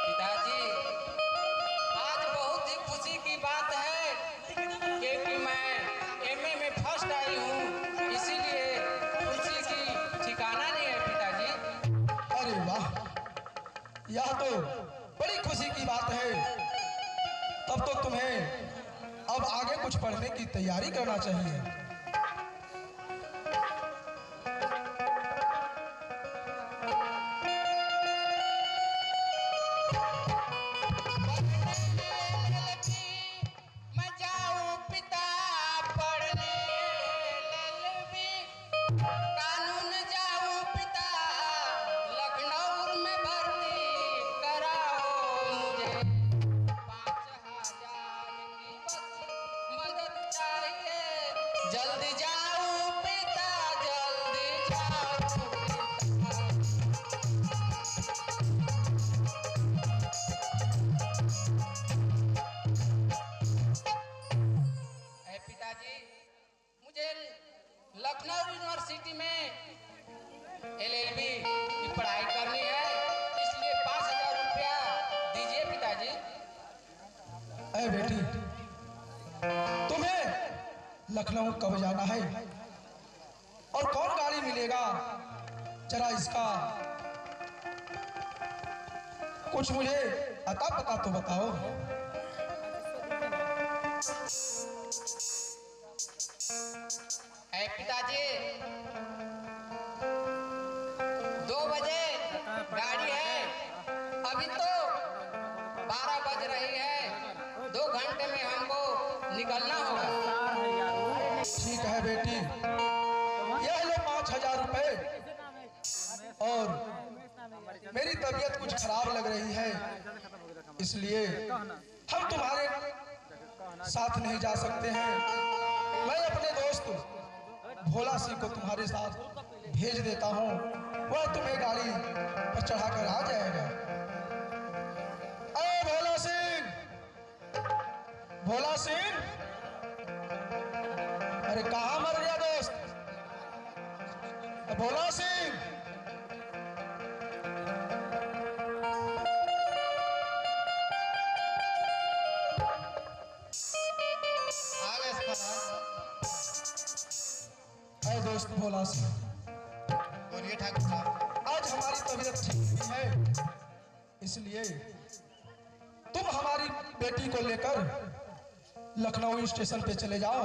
पिताजी, आज बहुत ही खुशी की बात है क्योंकि मैं एमए में फर्स्ट आई हूँ, इसीलिए खुशी की ठिकाना नहीं है पिताजी। अरे वाह, यह तो बड़ी खुशी की बात है। तब तो तुम्हें अब आगे कुछ पढ़ने की तैयारी करना चाहिए। मैं जाऊँ पिता पढ़ने ललबी, कानून जाऊँ पिता, लखनऊ में भर्ती कराओ मुझे। 5,000 की बस मदद चाहिए, जल्दी जाऊँ पिता, जल्दी जाऊँ पिता। पिताजी, मुझे लखनऊ यूनिवर्सिटी में LLB की पढ़ाई करनी है, इसलिए 5,000 रुपया दीजिए पिताजी। अरे बेटी, तुम्हें लखनऊ कब जाना है और कौन गाड़ी मिलेगा? जरा इसका कुछ मुझे अता पता तो बताओ। पिताजी, 2 बजे गाड़ी है, अभी तो 12 बज रही है, 2 घंटे में हमको निकलना होगा। ठीक है बेटी, यह लो 5,000 रुपए। और मेरी तबीयत कुछ खराब लग रही है, इसलिए हम तुम्हारे साथ नहीं जा सकते हैं। मैं अपने दोस्त भोला सिंह को तुम्हारे साथ भेज देता हूँ, वह तुम्हें गाड़ी पर चढ़ाकर आ जाएगा। अरे भोला सिंह, भोला सिंह, अरे कहाँ मर गया दोस्त? भोला सिंह, अरे दोस्त भोला सिंह, बोलिए ठाकुर साहब। आज हमारी तबीयत ठीक नहीं है, इसलिए तुम हमारी बेटी को लेकर लखनऊ स्टेशन पे चले जाओ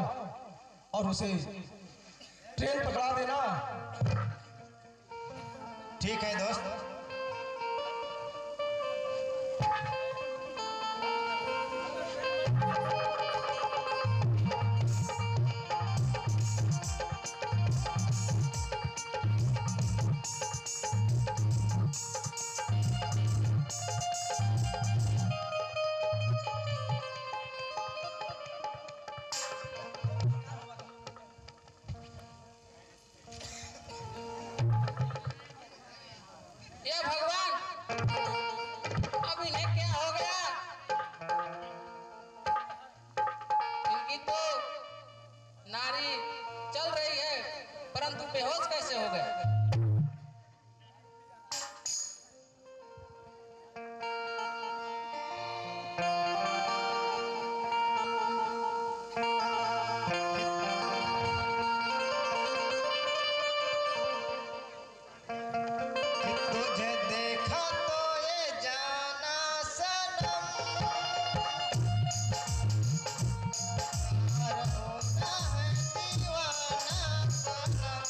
और उसे ट्रेन पकड़ा देना। ठीक है दोस्त। ये भगवान, अब इन्हें क्या हो गया? इनकी तो नारी चल रही है, परंतु बेहोश कैसे हो गए? तुझे देखा तो ये जाना सनम, प्यार होता है दीवाना सनम।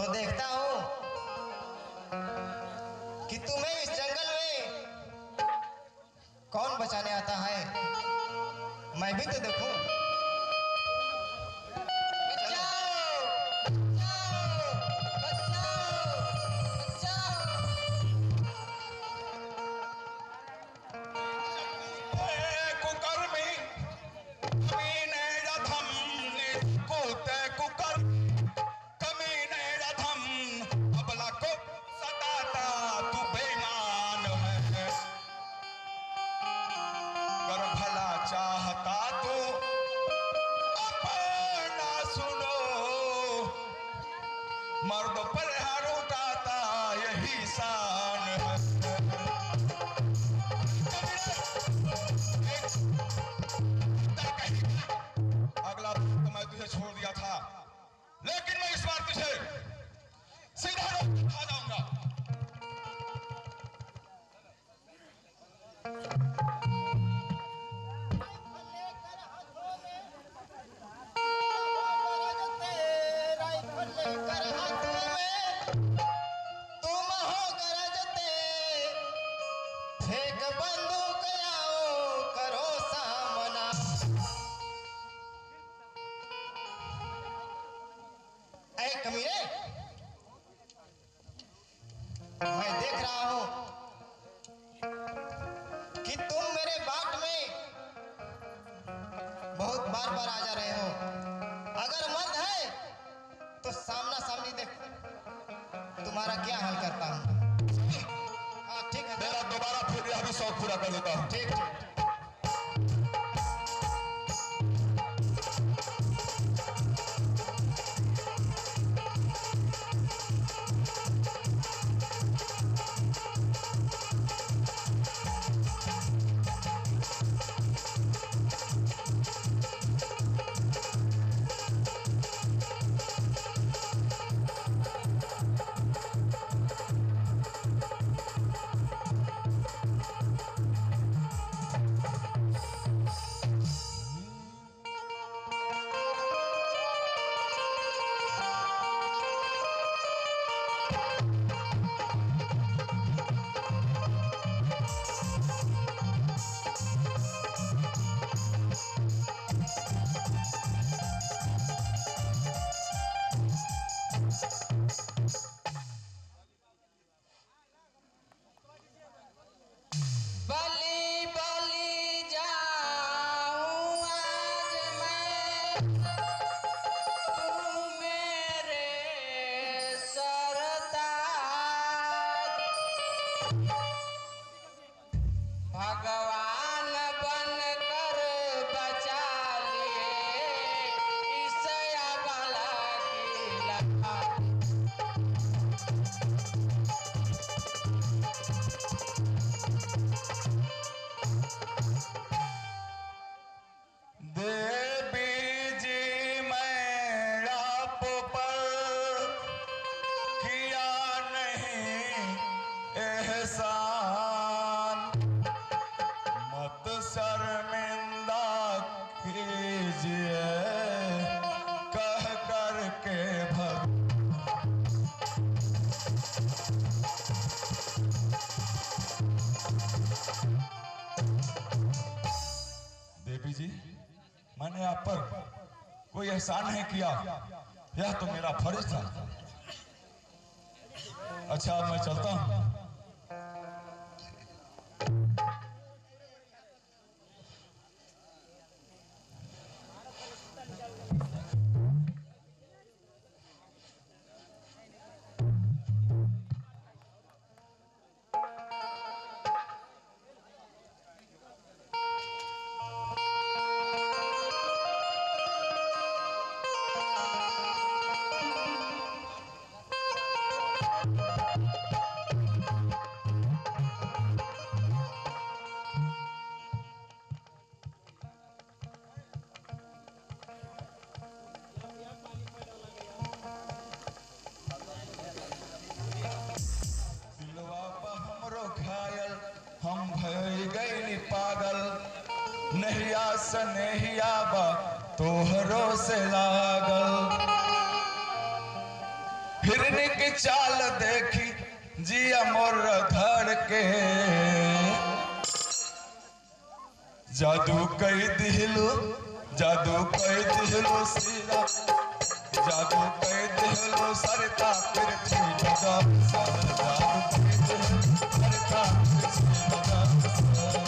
तो देखता हूँ कि तुम्हें इस जंगल में कौन बचाने आता है। मैं भी तो देखूं। चाहता तो अपना सुनो, मर्द पर हर उठाता यही शान है। अगला तो मैं तुझे छोड़ दिया था, लेकिन मैं इस बार तुझे सीधा खा जाऊंगा। मैं देख रहा हूं कि तुम मेरे बाट में बहुत बार बार आ जा रहे हो। अगर मर्द है तो सामना सामनी देख तुम्हारा क्या हाल करता हूं। हाँ ठीक है, मेरा दोबारा फिर यह भी शौक पूरा कर देता हूं। ठीक ठीक। मैंने आप पर कोई एहसान नहीं किया, यह तो मेरा फर्ज था। अच्छा अब मैं चलता हूं। हम भय गए पागल, नहिया सनेहिया बा तोहरो से लागल। हिरनी की चाल देखी जिया मोर धड़ के, जादू कई दिलो सीरा, जादू कई दिलो सरता फिर थी जगा सर, जादू कई दिलो सरता फिर थी जगा सर।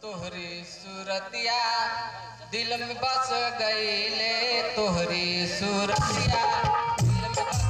तोहरी सूरतिया दिल में बस गईले, तोहरी सूरतिया दिल में बस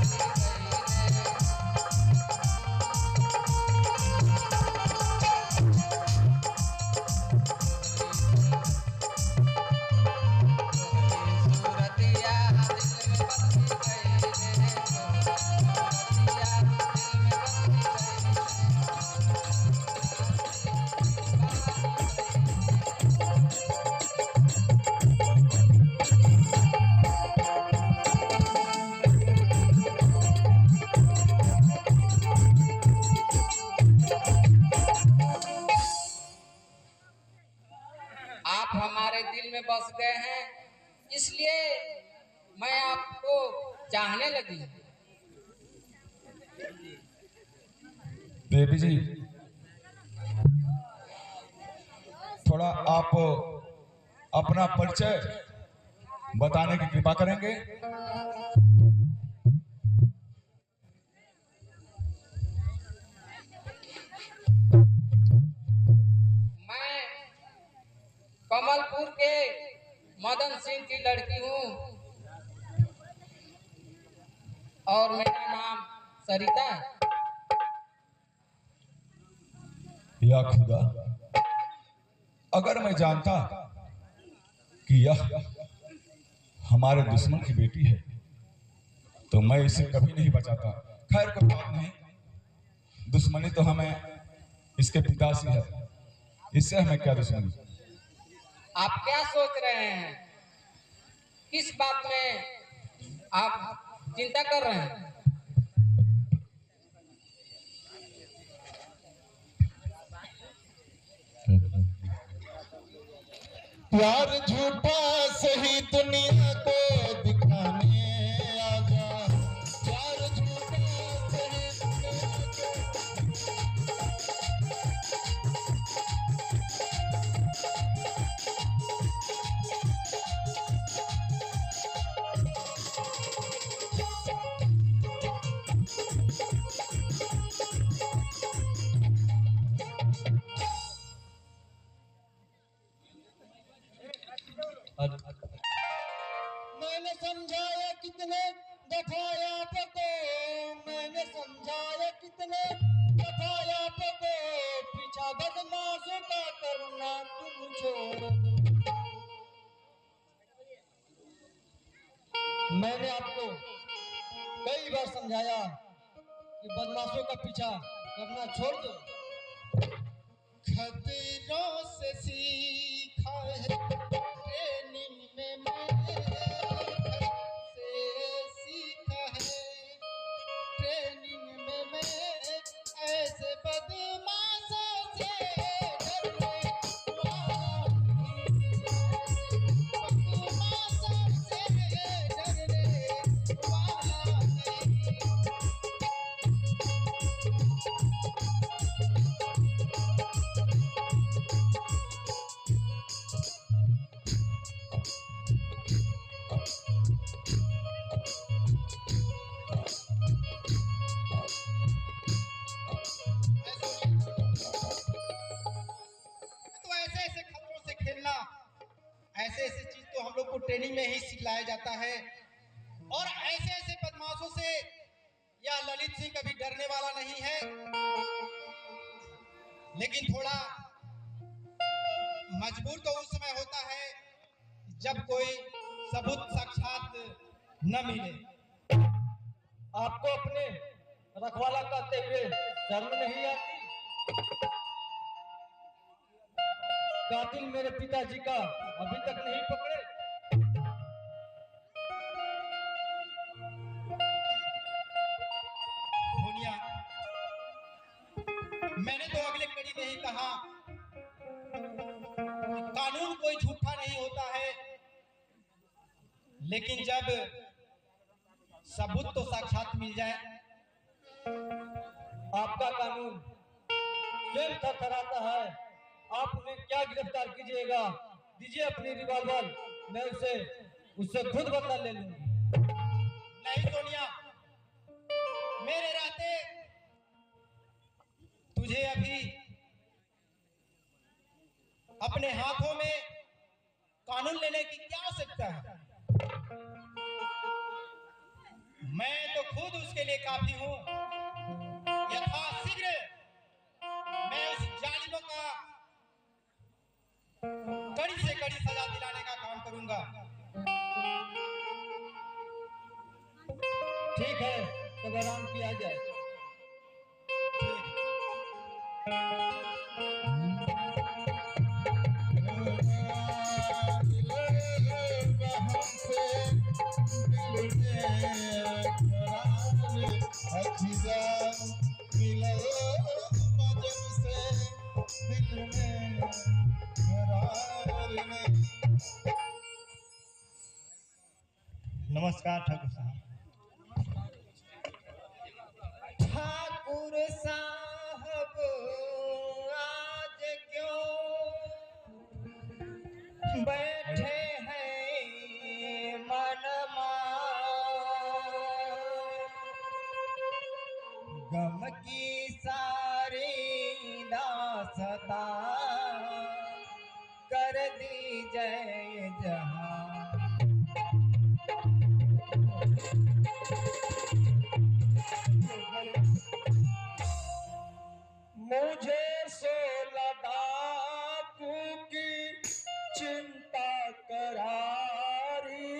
आप हमारे दिल में बस गए हैं, इसलिए मैं आपको चाहने लगी। बेबी जी, थोड़ा आप अपना परिचय बताने की कृपा करेंगे? मैं कमलपुर के मदन सिंह की लड़की हूँ और मेरा नाम सरिता है। या खुदा, अगर मैं जानता कि यह हमारे दुश्मन की बेटी है तो मैं इसे कभी नहीं बचाता। खैर कोई बात नहीं, दुश्मनी तो हमें इसके पिता से है, इससे हमें क्या दुश्मनी। आप क्या सोच रहे हैं? किस बात में आप चिंता कर रहे हैं? प्यार झूठा सही दुनिया को दिखाने आजा, प्यार झूठा सही दुनिया मैंने समझाया कितने दफाया आपको, मैंने समझाया कितने दफाया आपको, पीछा बदमाशों का करना तुम छोड़ दो। मैंने आपको कई बार समझाया कि बदमाशों का पीछा करना छोड़ दो। खतरों से सीखा है ट्रेनिंग में, मैंने से सीखा है ट्रेनिंग में, मैं ऐसे बदमाशों से डरने वाला नहीं, बदमाशों से डरने वाला नहीं। तो ऐसे ऐसे खतरों से खेलना, ऐसे ऐसे चीज तो हम लोग को ट्रेनिंग में ही सिखलाया जाता है। और ऐसे ऐसे बदमाशों से यह ललित सिंह कभी डरने वाला नहीं है। लेकिन थोड़ा मजबूर तो उस समय होता है जब कोई सबूत साक्षात न मिले। आपको अपने रखवाला कहते हुए शर्म नहीं आती? कातिल मेरे पिताजी का अभी तक नहीं पकड़े। सोनिया, मैंने तो अगले कड़ी में ही कहा कि कानून कोई झूठा नहीं होता है, लेकिन जब सबूत तो साक्षात मिल जाए। आपका कानून क्यों थरथराता है? आप उन्हें क्या गिरफ्तार कीजिएगा? दीजिए अपनी रिवॉल्वर, मैं उससे खुद बदला ले लूंगी। नहीं सोनिया, मेरे रहते तुझे अभी अपने हाथों में कानून लेने की क्या आवश्यकता है? मैं तो खुद उसके लिए काफी हूं। यथाशीघ्र मैं उस जालिमों का कड़ी से कड़ी सजा दिलाने का काम करूंगा। ठीक है, तब आराम किया जाए। नमस्कार ठाकुर साहब। ठाकुर साहब आज क्यों बैठे हैं मनमार, गम की सारी दास्तां कर दी जय जहां। मुझे 16 डाकू की चिंता करारी,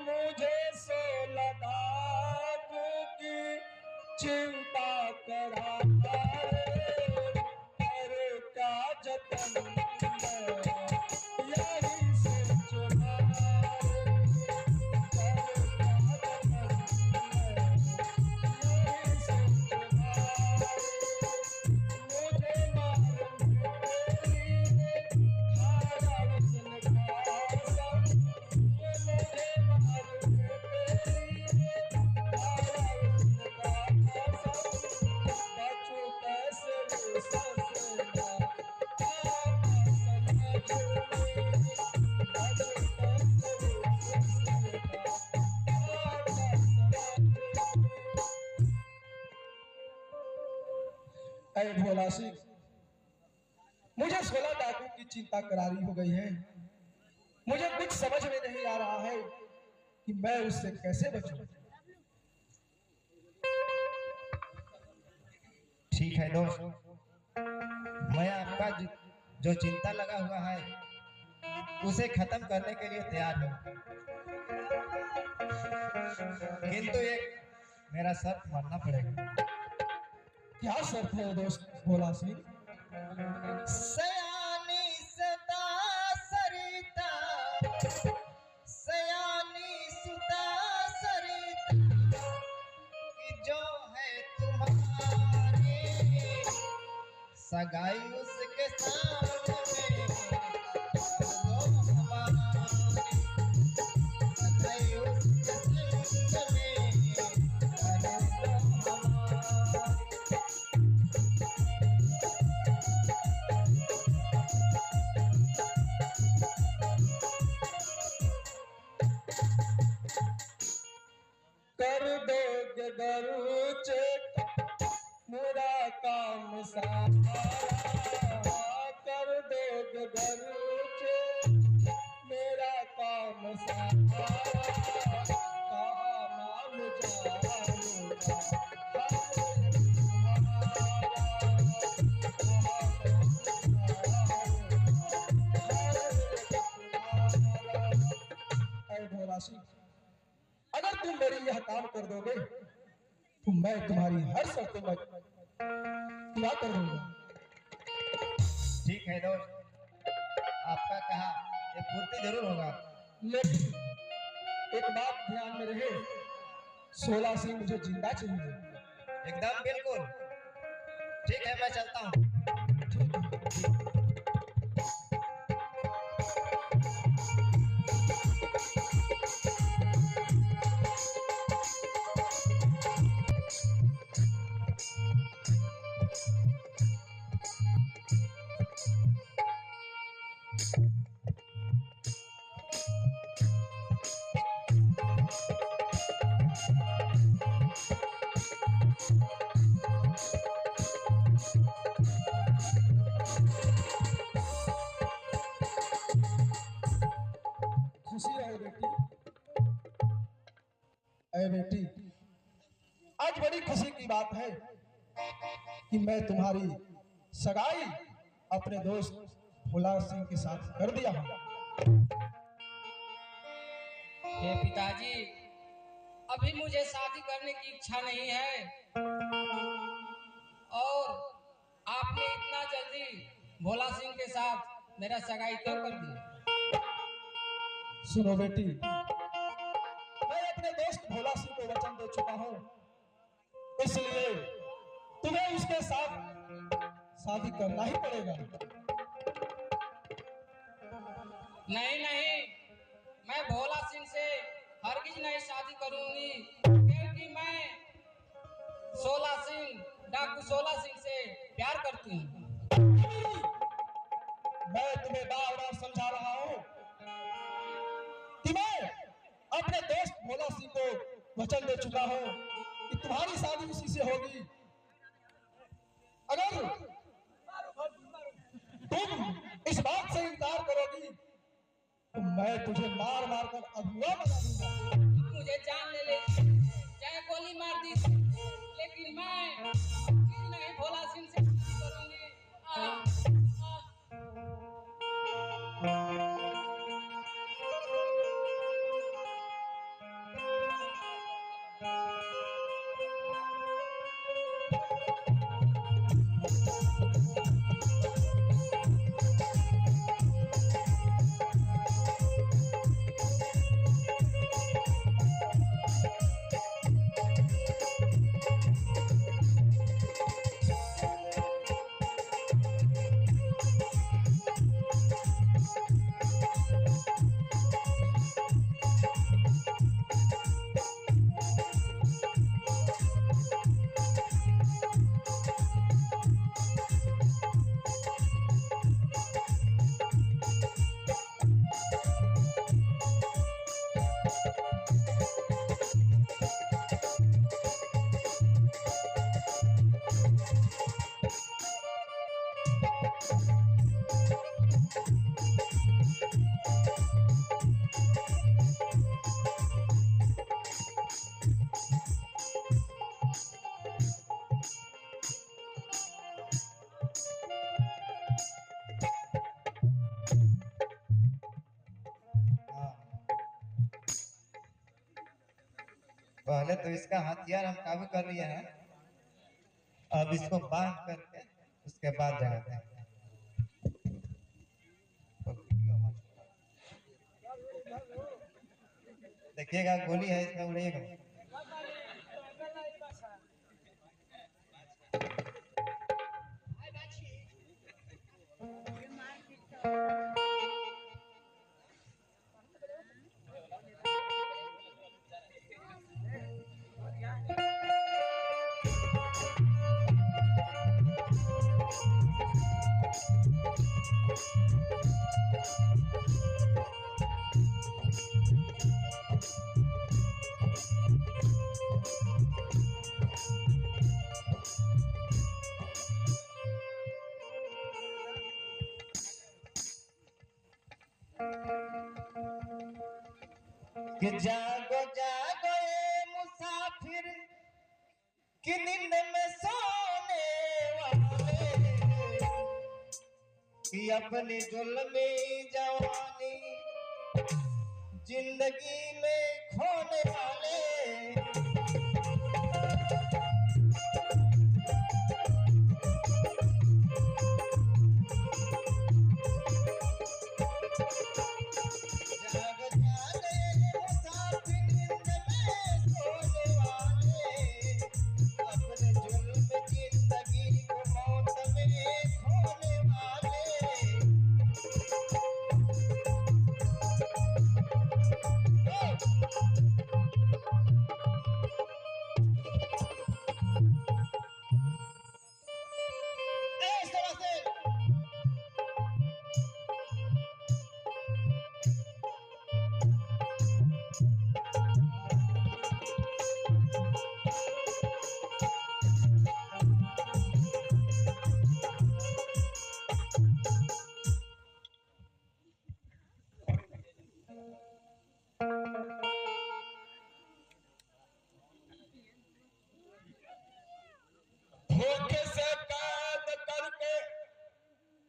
मुझे 16 डाकू की चिंता करारी, अरे क्या जतन यही सोच अरे भोला सिंह, मुझे 16 डाकू की चिंता करारी हो गई है। मुझे कुछ समझ में नहीं आ रहा है कि मैं उससे कैसे बचूं। ठीक है दोस्त, मैं आपका जो चिंता लगा हुआ है उसे खत्म करने के लिए तैयार हूँ, किंतु एक मेरा शर्त मानना पड़ेगा। क्या शर्त है दोस्त भोला सिंह? सयानी सदा सरिता, सयानी सुता सरिता कि जो है तुम्हारी, सगाई उसके सामने सगाई उसके सामने कर दोगे दरुचे मेरा काम सारा, कर दोगे दरुचे मेरा काम सारा, कहाँ नाम जाऊंगा भोला सिंह, अगर तुम मेरी यह काम कर दोगे तो मैं तुम्हारी हर शर्त पूरा कर दूंगा। ठीक है दोस्त, आपका कहा ये पूर्ति जरूर होगा। लेकिन एक बात ध्यान में रहे, 16 सिंह मुझे जिंदा चाहिए। एकदम बिल्कुल ठीक है, मैं चलता हूँ। खुशी रहे बेटी। अरे बेटी, आज बड़ी खुशी की बात है कि मैं तुम्हारी सगाई अपने दोस्त भोला सिंह के साथ कर दिया हूं। हे पिताजी, अभी मुझे शादी करने की इच्छा नहीं है और आपने इतना जल्दी भोला सिंह के साथ मेरा सगाई क्यों कर दी? सुनो बेटी, मैं अपने दोस्त भोला सिंह को वचन दे चुका हूं, इसलिए तुम्हें उसके साथ शादी करना ही पड़ेगा। नहीं नहीं, मैं भोला सिंह से हरगिज नहीं शादी करूंगी, क्योंकि मैं 16 सिंह, डाकू 16 सिंह से प्यार करती हूँ। मैं तुम्हें बार बार समझा रहा हूं कि मैं अपने दोस्त भोला सिंह को वचन दे चुका हूं कि तुम्हारी शादी उसी से होगी। अगर तुम इस बात से इनकार करोगी तो मैं तुझे मार मार कर अधूरा बना दूंगा। मुझे जान ले चाहे गोली मार दी, लेकिन मैं नहीं भोला सिंह से शादी करूंगी। पहले तो इसका हथियार हम काबू कर लिए हैं, अब इसको बांध करके उसके बाद जगाते हैं। देखिएगा गोली है इसमें उड़ेगा। कि जागो जागो ए मुसाफिर कि नींद में सोने वाले, कि अपनी जुल्मी जवानी जिंदगी में खोने वाले।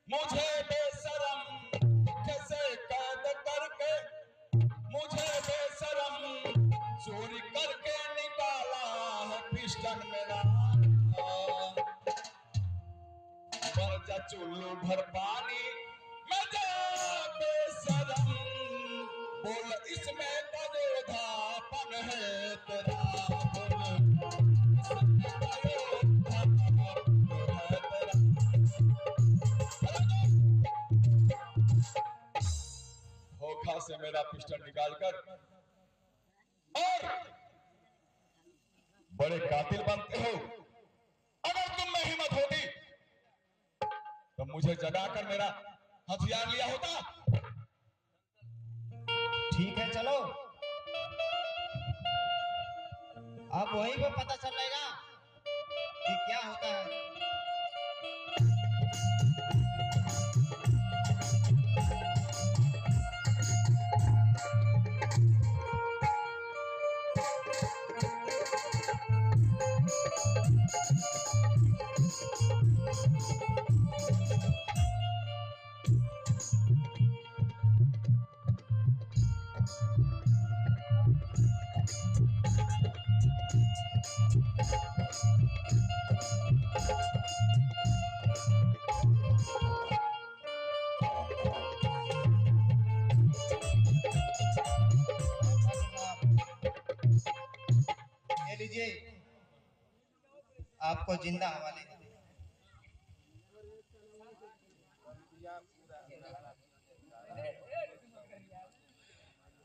मुझे बेशरम कैसे कैद करके, मुझे बेशरम चोरी करके निकाला है पिस्टन मेरा। भर जा चुल्लू भर पानी मैं जा बेशरम, बोल इसमें कदोधापन है तेरा, बोल इसमें कदोधापन है तेरा। धोखा से मेरा पिस्टल निकालकर और बड़े कातिल बनते हो। अगर तुम में हिम्मत होती तो मुझे जगाकर मेरा हथियार लिया होता। ठीक है चलो, अब वहीं पे पता चलेगा कि क्या होता है। ये लीजिए, आपको जिंदा हवाले।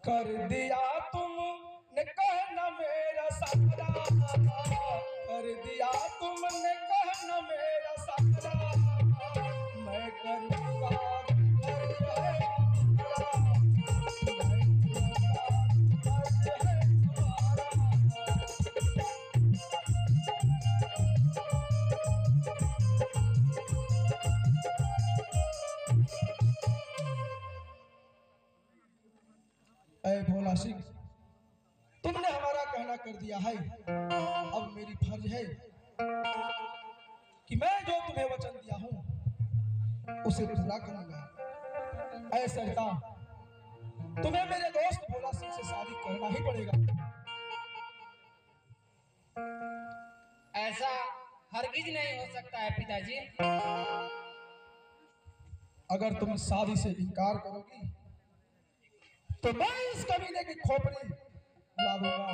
कर दिया तुमने कहना मेरा सहारा, कर दिया तुमने कहना मेरा सहारा, मैं करूँगा ऐ भोला सिंह, तुमने हमारा कहना कर दिया है। अब मेरी फर्ज है कि मैं जो तुम्हें वचन दिया हूं उसे पूरा करूंगा। ऐ सरता, तुम्हें मेरे दोस्त भोला सिंह से शादी करना ही पड़ेगा। ऐसा हरगिज नहीं हो सकता है पिताजी। अगर तुम शादी से इनकार करोगी तो मैं इस कमीने की खोपड़ी उड़ा दूंगा।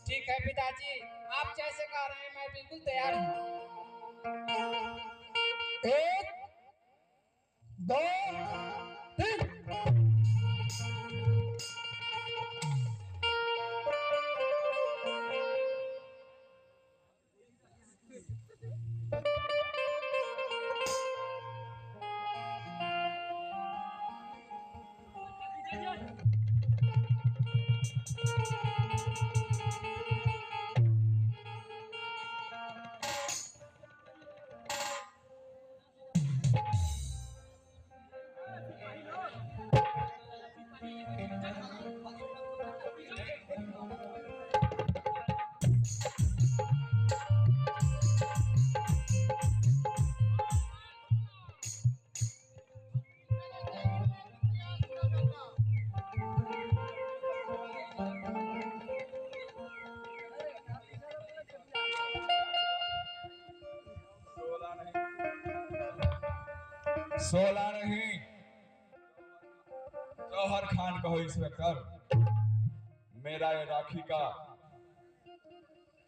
ठीक है पिताजी, आप जैसे कह रहे हैं मैं बिल्कुल तैयार हूँ। 1 2 3। सोला नहीं, जौहर खान कहो इंस्पेक्टर। मेरा ये राखी का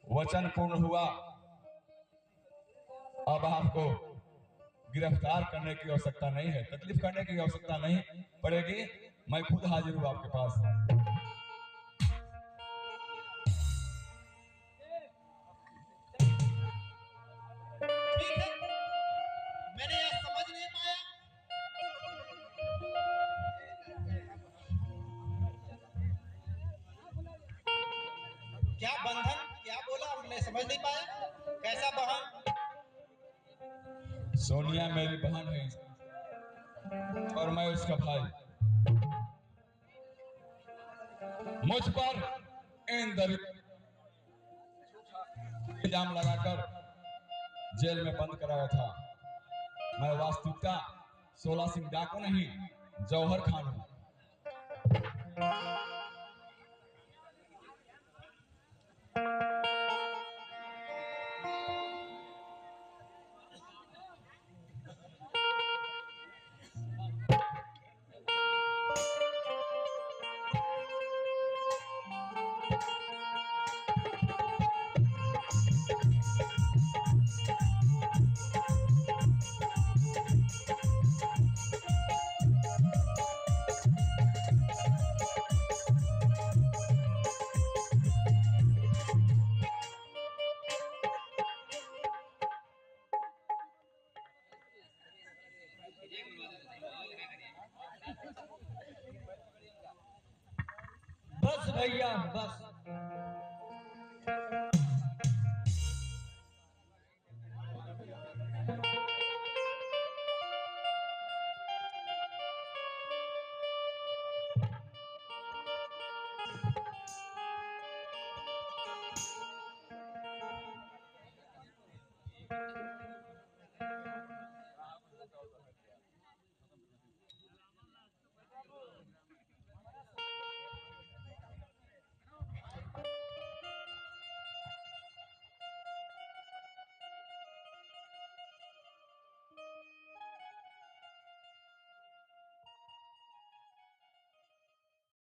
वचन पूर्ण हुआ। अब आपको गिरफ्तार करने की आवश्यकता नहीं है, तकलीफ करने की आवश्यकता नहीं पड़ेगी। मैं खुद हाजिर हूं आपके पास। ठीक है, मैंने यह समझ नहीं पाया। क्या बंधन, क्या बोला मैं समझ नहीं पाया। कैसा बहन? सोनिया मेरी बहन है और मैं उसका भाई। मुझ पर इन इल्जाम लगाकर जेल में बंद कराया था। मैं वास्तविकता 16 सिंह डाकू नहीं, जौहर खान हूँ। बस भैया बस।